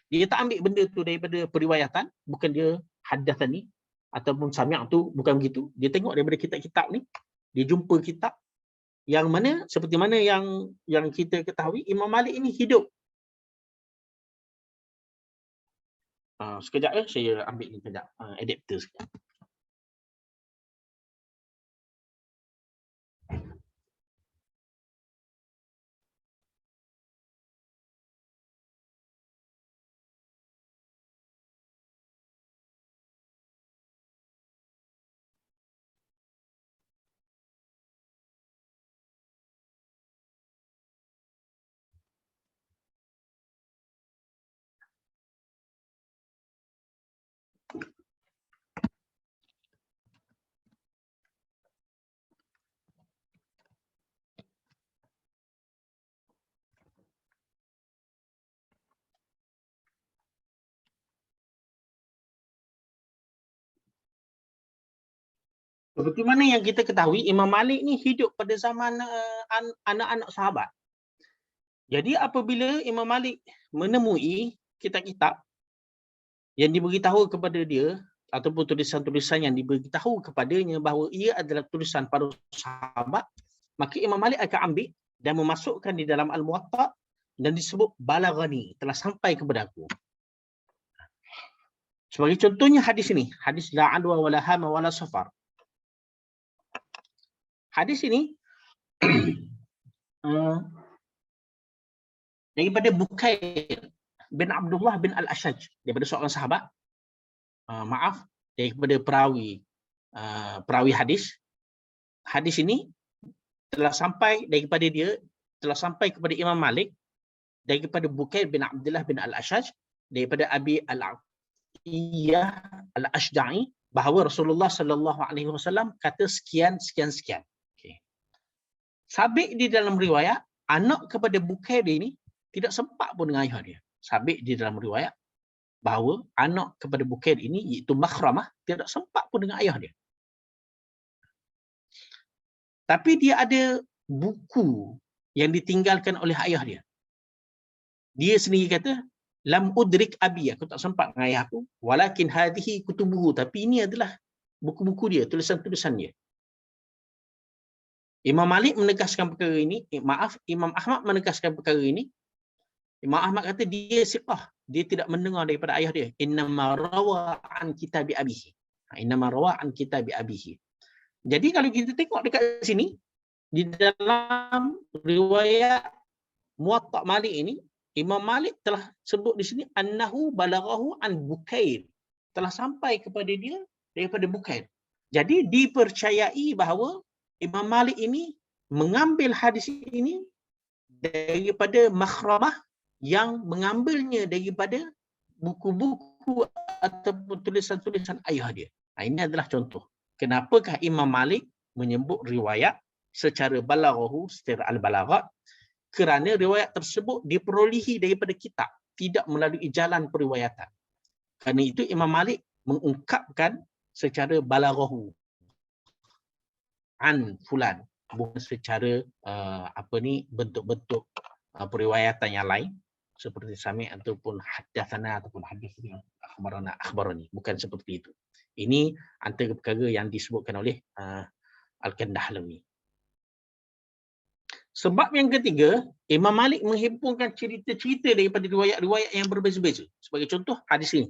dia tak ambil benda tu daripada periwayatan, bukan dia haddatsani ataupun sami' tu, bukan begitu. Dia tengok daripada kitab-kitab ni, dia jumpa kitab yang mana seperti mana yang kita ketahui Imam Malik ini hidup. Sekejap saya ambil ni sekejap, adapter sekejap. Seperti mana yang kita ketahui, Imam Malik ni hidup pada zaman anak-anak sahabat. Jadi apabila Imam Malik menemui kitab-kitab yang diberitahu kepada dia, ataupun tulisan-tulisan yang diberitahu kepadanya bahawa ia adalah tulisan para sahabat, maka Imam Malik akan ambil dan memasukkan di dalam Al-Muwatta' dan disebut balaghani, telah sampai kepada aku. Sebagai contohnya hadis ini, hadis la adwa wala hama wala safar. Hadis ini daripada Bukair bin Abdullah bin Al-Ashaj, daripada seorang sahabat, daripada perawi hadis. Hadis ini telah sampai daripada dia, telah sampai kepada Imam Malik daripada Bukair bin Abdullah bin Al-Ashaj, daripada Abi Al-Aqiyah Al-Ashja'i, bahawa Rasulullah sallallahu alaihi wasallam kata sekian sekian sekian. Okey. Sabit di dalam riwayat, anak kepada Bukair ini tidak sempat pun dengan ayah dia. Sabit di dalam riwayat bahawa anak kepada Bukair ini, iaitu Makhramah, tidak sempat pun dengan ayah dia. Tapi dia ada buku yang ditinggalkan oleh ayah dia. Dia sendiri kata, lam udrik abi, aku tak sempat dengan ayah aku, walakin hadhihi kutubuhu, tapi ini adalah buku-buku dia, tulisan-tulisan dia. Imam Malik menegaskan perkara ini, Imam Ahmad menegaskan perkara ini. Imam Ahmad kata dia siqah, dia tidak mendengar daripada ayah dia. Innama rawa an kitabi abihi. Innama rawa an kitabi abihi. Jadi kalau kita tengok dekat sini, di dalam riwayat Muwatta' Malik ini, Imam Malik telah sebut di sini annahu balaghahu an Bukair, telah sampai kepada dia daripada Bukair. Jadi dipercayai bahawa Imam Malik ini mengambil hadis ini daripada Makhramah yang mengambilnya daripada buku-buku ataupun tulisan-tulisan ayah dia. Ini adalah contoh. Kenapakah Imam Malik menyebut riwayat secara balaghahu, secara al-balaghat? Kerana riwayat tersebut diperolehi daripada kitab, tidak melalui jalan periwayatan. Kerana itu Imam Malik mengungkapkan secara balaghahu an fulan, bukan secara bentuk-bentuk periwayatan yang lain seperti sami ataupun haddatsana ataupun haddatsana akhbarani, bukan seperti itu. Ini antara perkara yang disebutkan oleh Al-Kandahlawi. Sebab yang ketiga, Imam Malik menghimpunkan cerita-cerita daripada riwayat-riwayat yang berbeza-beza. Sebagai contoh, hadis ini.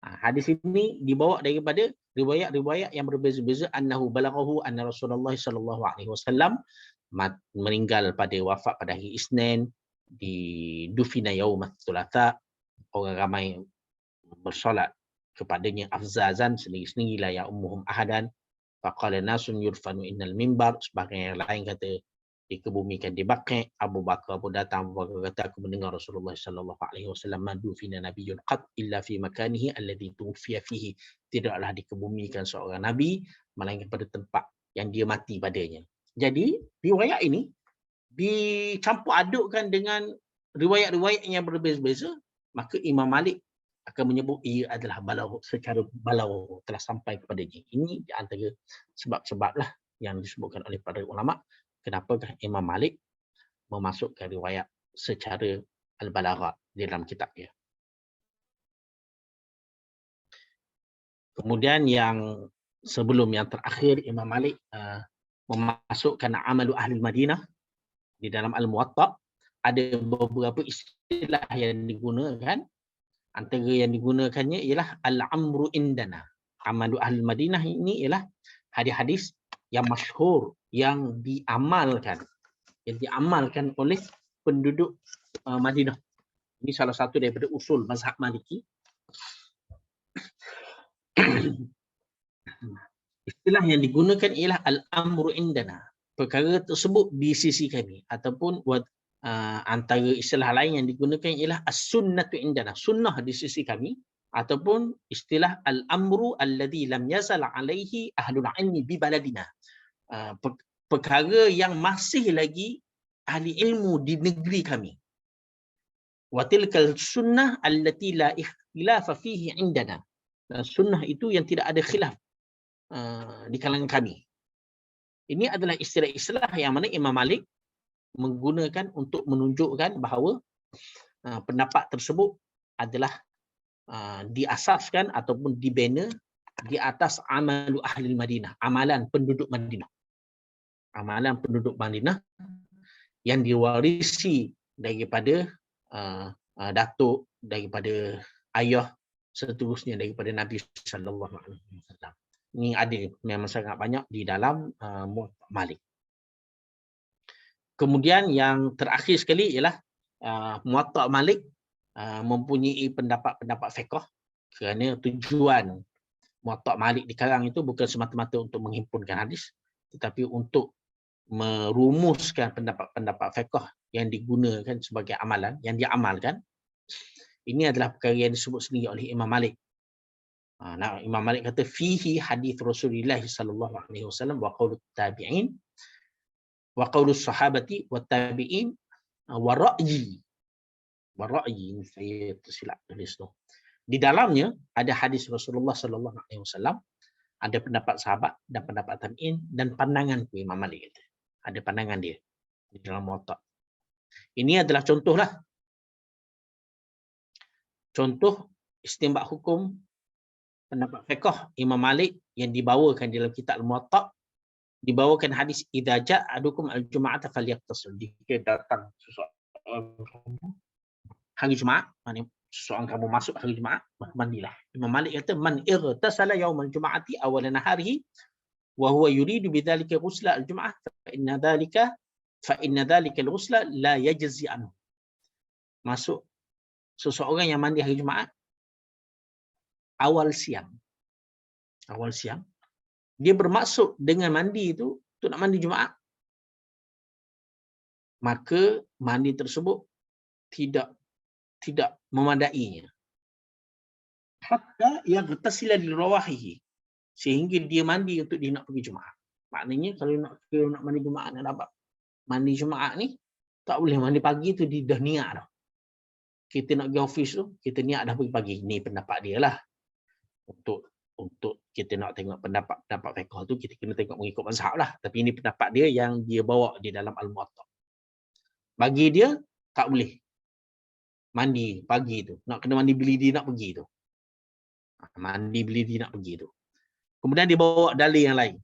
Hadis ini dibawa daripada riwayat-riwayat yang berbeza-beza. Annahu balaghahu anna Rasulullah sallallahu alaihi wasallam meninggal pada wafat pada hari Isnin di dufina yaum ats-tsulatsa. Orang ramai bersolat kepadanya afzazan sendiri-sendiri la ya ummuhum ahadan. Faqala nasun yurfanu innal mimbar. Sebagian yang lain kata dikebumikan di Baqi'. Abu Bakar pun datang, Abu Bakar kata, aku mendengar Rasulullah sallallahu alaihi wasallam madu fina nabiyyun qat illa fi makanihi alladhi tuwfiya fihi. Tidaklah dikebumikan seorang nabi melainkan pada tempat yang dia mati padanya. Jadi riwayat ini dicampur adukkan dengan riwayat-riwayat yang berbeza-beza, maka Imam Malik akan menyebut ia adalah balagh, secara balagh telah sampai kepadanya. Ini di antara sebab-sebablah yang disebutkan oleh para ulama kenapakah Imam Malik memasukkan riwayat secara al-balagha di dalam kitabnya. Kemudian yang sebelum yang terakhir, Imam Malik memasukkan amalu ahli Madinah di dalam Al-Muwatta. Ada beberapa istilah yang digunakan. Antara yang digunakannya ialah al-amru indana. Amalu ahli Madinah ini ialah hadis-hadis yang masyhur, yang diamalkan oleh penduduk Madinah. Ini salah satu daripada usul mazhab Maliki. Istilah yang digunakan ialah al-amru indana. Perkara tersebut di sisi kami, ataupun antara istilah lain yang digunakan ialah as-sunnatu indana. Sunnah di sisi kami, ataupun istilah al-amru alladhi lam yazal alaihi ahlul ilmi bi baladina. Perkara yang masih lagi ahli ilmu di negeri kami. Wa tilkal sunnah allati la ikhtilafa fihi indana. Sunnah itu yang tidak ada khilaf di kalangan kami. Ini adalah istilah-istilah yang mana Imam Malik menggunakan untuk menunjukkan bahawa pendapat tersebut adalah diasaskan ataupun dibina di atas amalu ahli Madinah, amalan penduduk Madinah. Amalan penduduk Madinah yang diwarisi daripada datuk, daripada ayah, seterusnya daripada Nabi sallallahu alaihi wasallam. Ini ada memang sangat banyak di dalam Muwatta Malik. Kemudian yang terakhir sekali ialah Muwatta Malik mempunyai pendapat-pendapat fiqh, kerana tujuan Muwatta Malik dikarang itu bukan semata-mata untuk menghimpunkan hadis, tetapi untuk merumuskan pendapat-pendapat fiqh yang digunakan sebagai amalan, yang diamalkan. Ini adalah perkara yang disebut sendiri oleh Imam Malik. Imam Malik kata fihi hadis Rasulullah sallallahu alaihi wasallam wa qaulut tabi'in wa qaulus sahabati wat tabi'in wa ra'yi. Wa ra'yi, saya tersilap tulis tu. Di dalamnya ada hadis Rasulullah sallallahu alaihi wasallam, ada pendapat sahabat dan pendapat tabi'in dan pandangan Imam Malik kata. Ada pandangan dia di dalam Muwatta. Ini adalah contohlah. Contoh istinbat hukum pendapat fiqh Imam Malik yang dibawakan dalam kitab Al-Muwatta. Dibawakan hadis idza ja'a ahadukum al-jum'ata falyaqtasil. Jika datang seseorang hari Jumaat, maknanya seseorang kamu masuk hari Jumaat, maka mandilah. Imam Malik kata man irtasala yaumal jum'ati awal naharihi wa huwa yuridu bidzalika ghusla al-jum'ah fa inna dzalika al-ghusla la yajzi anhu. Masuk seseorang yang mandi hari Jumaat awal siang, dia bermaksud dengan mandi itu untuk nak mandi Jumaat, maka mandi tersebut tidak memadainya. Hatta yaghtasila li rawahihi, sehingga dia mandi untuk dia nak pergi Jumaat. Maknanya kalau nak mandi Jumaat, nak dapat mandi Jumaat ni, tak boleh mandi pagi tu dia dah niat dah. Kita nak pergi office tu, kita niat dah pergi pagi. Ni pendapat dia lah. Untuk kita nak tengok pendapat fiqh tu, kita kena tengok mengikut mazhab lah. Tapi ini pendapat dia yang dia bawa di dalam Al-Muwatta. Bagi dia, tak boleh mandi pagi tu. Nak kena mandi bila dia nak pergi tu. Mandi bila dia nak pergi tu. Kemudian dia bawa dalil yang lain.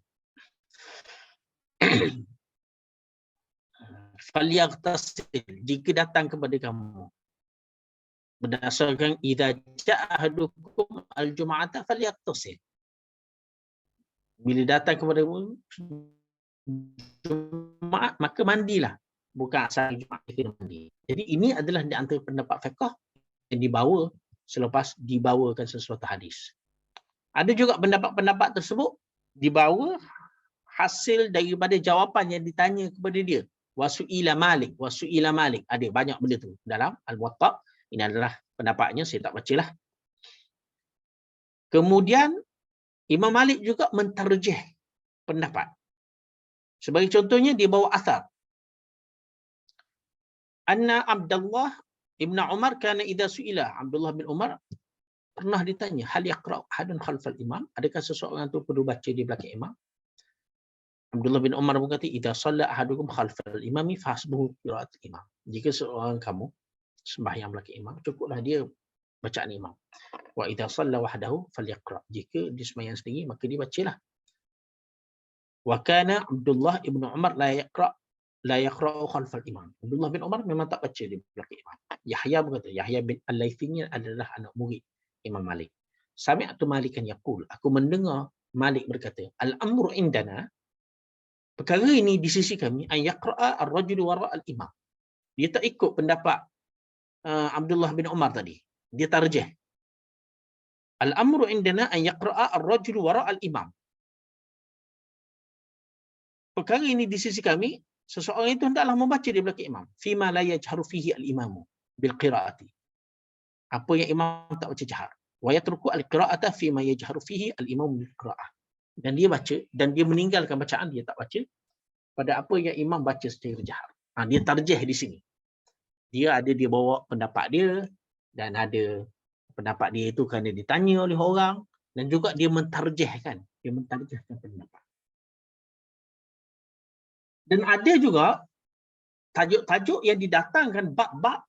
Falyaghtasil, jika datang kepada kamu, berdasarkan idza ja'a ahadukum al-jum'ata falyaghtasil. Bila datang kepada Jumaat, maka mandilah. Bukan asal Jumaat kita mandi. Jadi ini adalah di antara pendapat fiqh yang dibawa selepas dibawakan sesuatu hadis. Ada juga pendapat-pendapat tersebut dibawa hasil daripada jawapan yang ditanya kepada dia. Wasu'ila Malik. Ada banyak benda tu dalam Al-Muwatta. Ini adalah pendapatnya, saya tak bacalah. Kemudian Imam Malik juga mentarjih pendapat. Sebagai contohnya dia bawa asar. Anna Abdullah ibn Umar kana idza su'ila, Abdullah bin Umar pernah ditanya, hal yaqra' ahadun khalfal imam, adakah seseorang itu perlu baca di belakang imam? Abdullah bin Umar berkata, idza shalla ahadukum khalfal imami fahasbuhu qira'at imam. Jika seorang kamu sembahyang belakang imam, cukuplah dia bacaan imam. Wa idza shalla wahdahu falyaqra'. Jika dia sembahyang sendiri, maka dia bacalah. Wa kana Abdullah ibn Umar la yaqra'u khalfal imam. Abdullah bin Umar memang tak baca di belakang imam. Yahya berkata, Yahya bin Al-Laythi adalah anak murid Imam Malik. Sami'tu Malikan yaqul, aku mendengar Malik berkata, al-amru indana, perkara ini di sisi kami, an yaqra'a ar-rajulu wara' al-imam. Dia tak ikut pendapat Abdullah bin Umar tadi. Dia tarjih. Al-amru indana an yaqra'a ar-rajulu wara' al-imam. Perkara ini di sisi kami, seseorang itu hendaklah membaca di belakang imam. Fima la yajharu fihi al-imamu bil qira'ati. Apa yang imam tak baca jahar. Wa yatruku al-qira'ata fima yajharu fihi al-imamu bil qira'ah. Dan dia baca, dan dia meninggalkan bacaan, dia tak baca pada apa yang imam baca secara jahar. Dia tarjih di sini. Dia bawa pendapat dia, dan ada pendapat dia itu kerana ditanya oleh orang, dan juga dia mentarjihkan pendapat. Dan ada juga tajuk-tajuk yang didatangkan, bab-bab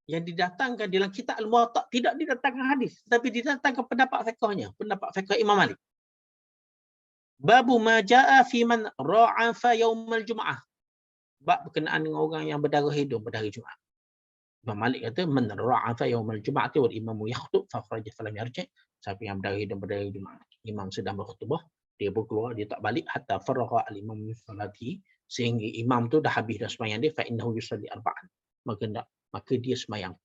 yang didatangkan dalam kitab Al-Muwatta, tidak didatangkan hadis, tetapi didatangkan pendapat fiqhnya, pendapat fiqh Imam Malik. Babu ma jaa fi man ra'afa yaumal jum'ah. Bab berkenaan dengan orang yang berdarah hidung pada hari Jumaat. Imam Malik kata, man ra'afa yaumal jum'ati wal imamu yakhtub fa kharaja falam yarji'. Siapa yang berdarah hidung pada hari Jumaat, imam sedang berkhutbah, dia berkeluar, dia tak balik hatta faragha al-imam min salati, sehingga imam tu dah habis dah sembahyang dia, fa innahu yusalli arba'an. Maka dia sembahyang 4.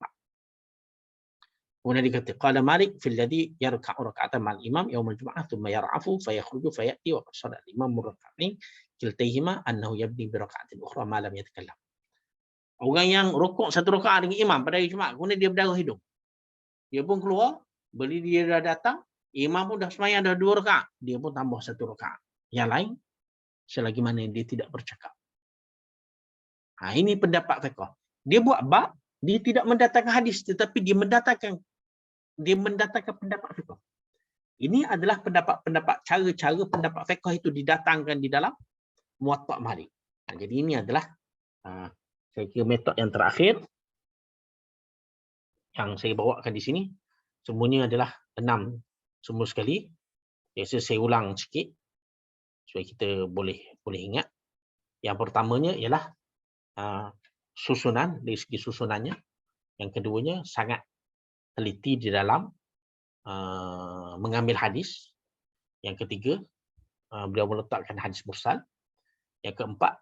Kemudian dia kata, qala Malik fil ladzi yarka'u rak'atan ma'al imam yaumul jum'ah thumma yar'afu fa yakhruju fa ya'ti wa qad shara al-imam rak'atain kiltayhima annahu yabni bi rak'atin ukhra ma lam yatakallam. Orang yang rukuk satu rakaat dengan imam pada hari Jumaat, kemudian dia berdarah hidung. Dia pun keluar, bila dia dah datang, imam pun dah sembahyang dah 2 rakaat, dia pun tambah 1 rakaat. Yang lain selagi mana dia tidak bercakap. Ini pendapat fiqh. Dia buat bab, dia tidak mendatangkan hadis, tetapi dia mendatangkan pendapat fiqh. Ini adalah pendapat-pendapat, cara-cara pendapat fiqh itu didatangkan di dalam Muwatta Malik. Jadi ini adalah saya kira metod yang terakhir yang saya bawakan di sini. Semuanya adalah 6 semua sekali. Biasa saya ulang sikit supaya kita boleh ingat. Yang pertamanya ialah susunan, dari segi susunannya. Yang keduanya sangat teliti di dalam mengambil hadis. Yang ketiga, beliau meletakkan hadis mursal. Yang keempat,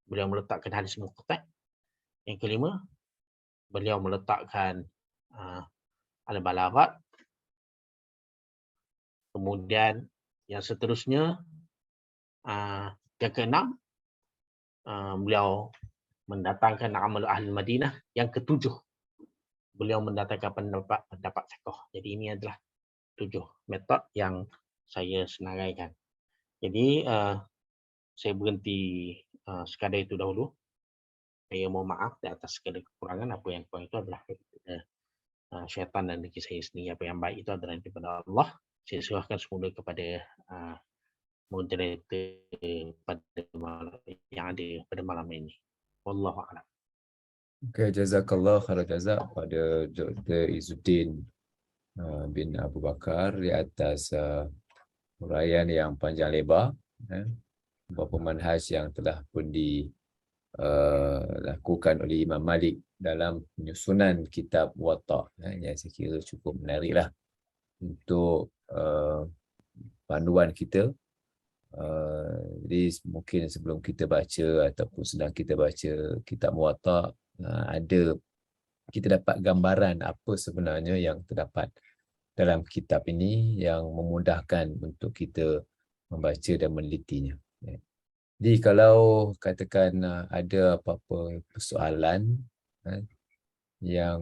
beliau meletakkan hadis munqati'. Yang kelima, beliau meletakkan al-balaghat. Kemudian yang seterusnya, yang keenam, beliau mendatangkan amal ahli Madinah. Yang ketujuh, beliau mendatangkan pendapat fiqh. Jadi ini adalah 7 metod yang saya senaraikan. Jadi saya berhenti sekadar itu dahulu. Saya mohon maaf di atas segala kekurangan. Apa yang kurang itu adalah syaitan dan diri saya sendiri. Apa yang baik itu adalah daripada Allah. Saya serahkan semula kepada moderator pada yang ada pada malam ini. Wallahu a'lam. Okay, jazakallah khairan jazak pada Dr. Izzuddin bin Abu Bakar di atas huraian yang panjang lebar, beberapa manhaj yang telah pun dilakukan oleh Imam Malik dalam penyusunan kitab Muwatta, yang saya kira cukup menariklah untuk panduan kita. Jadi mungkin sebelum kita baca ataupun sedang kita baca kitab Muwatta, kita dapat gambaran apa sebenarnya yang terdapat dalam kitab ini yang memudahkan untuk kita membaca dan menelitinya. Jadi kalau katakan ada apa-apa persoalan yang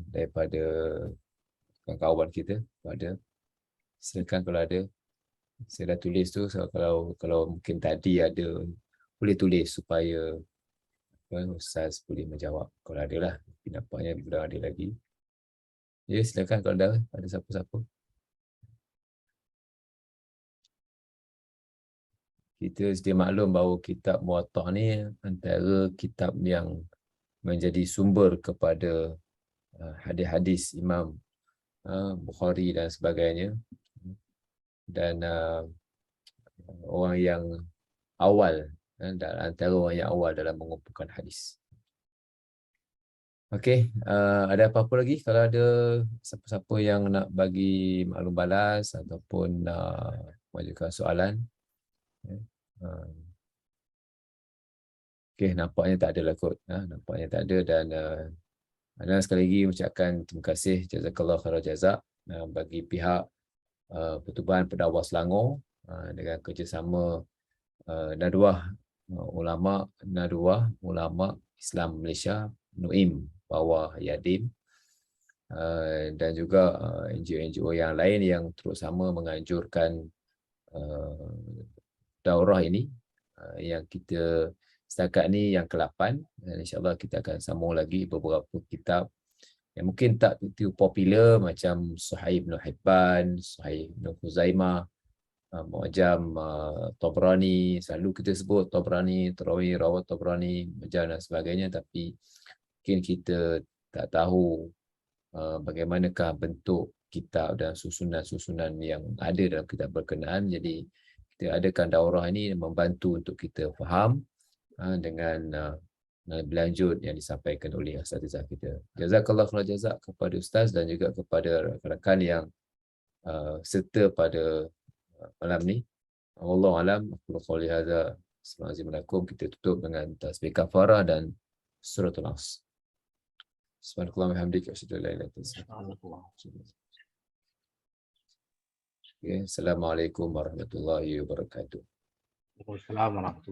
daripada kawan kita ada, silakan kalau ada. Saya dah tulis tu, so kalau mungkin tadi ada, boleh tulis supaya Ustaz boleh menjawab kalau ada lah. Nampaknya belum ada lagi. Ya, silakan kalau ada siapa-siapa. Kita sedia maklum bahawa kitab Muwatta ni antara kitab yang menjadi sumber kepada hadis-hadis Imam Bukhari dan sebagainya. Dan orang yang awal, antara orang yang awal dalam mengumpulkan hadis. Okey, ada apa-apa lagi? Kalau ada siapa-siapa yang nak bagi maklum balas ataupun mengajukan soalan. Okey, nampaknya tak ada lah kot. Nampaknya tak ada, dan Ana sekali lagi mengucapkan terima kasih jazakallah khairan jazak bagi pihak Pertubuhan Pendakwah Selangor dengan kerjasama Nadwah Ulama Islam Malaysia, NUIM bawah Yadim, dan juga NGO-NGO yang lain yang terus sama menganjurkan daurah ini, yang kita setakat ni yang ke-8, dan insyaAllah kita akan sambung lagi beberapa kitab yang mungkin tak begitu popular macam Sahih Ibn Hibban, Sahih Ibn Khuzaimah, Mu'jam Tabrani, selalu kita sebut Tabrani, Tarawi, Rawat Tabrani, Mu'jam dan sebagainya, tapi mungkin kita tak tahu bagaimanakah bentuk kitab dan susunan-susunan yang ada dalam kitab berkenaan. Jadi kita adakan daurah ini membantu untuk kita faham dengan berlanjut yang disampaikan oleh asatizah kita. Jazakallah khairan jazak kepada Ustaz dan juga kepada rakan-rakan yang serta pada malam ni. Wallahu alam, aku qouli hadza, assalamualaikum. Kita tutup dengan tasbih kafarah dan suratul Nas. Subhanallah wa bihamdika asyhadu an la ilaha illa anta. Assalamualaikum warahmatullahi wabarakatuh. Waalaikumsalam warahmatullahi wabarakatuh.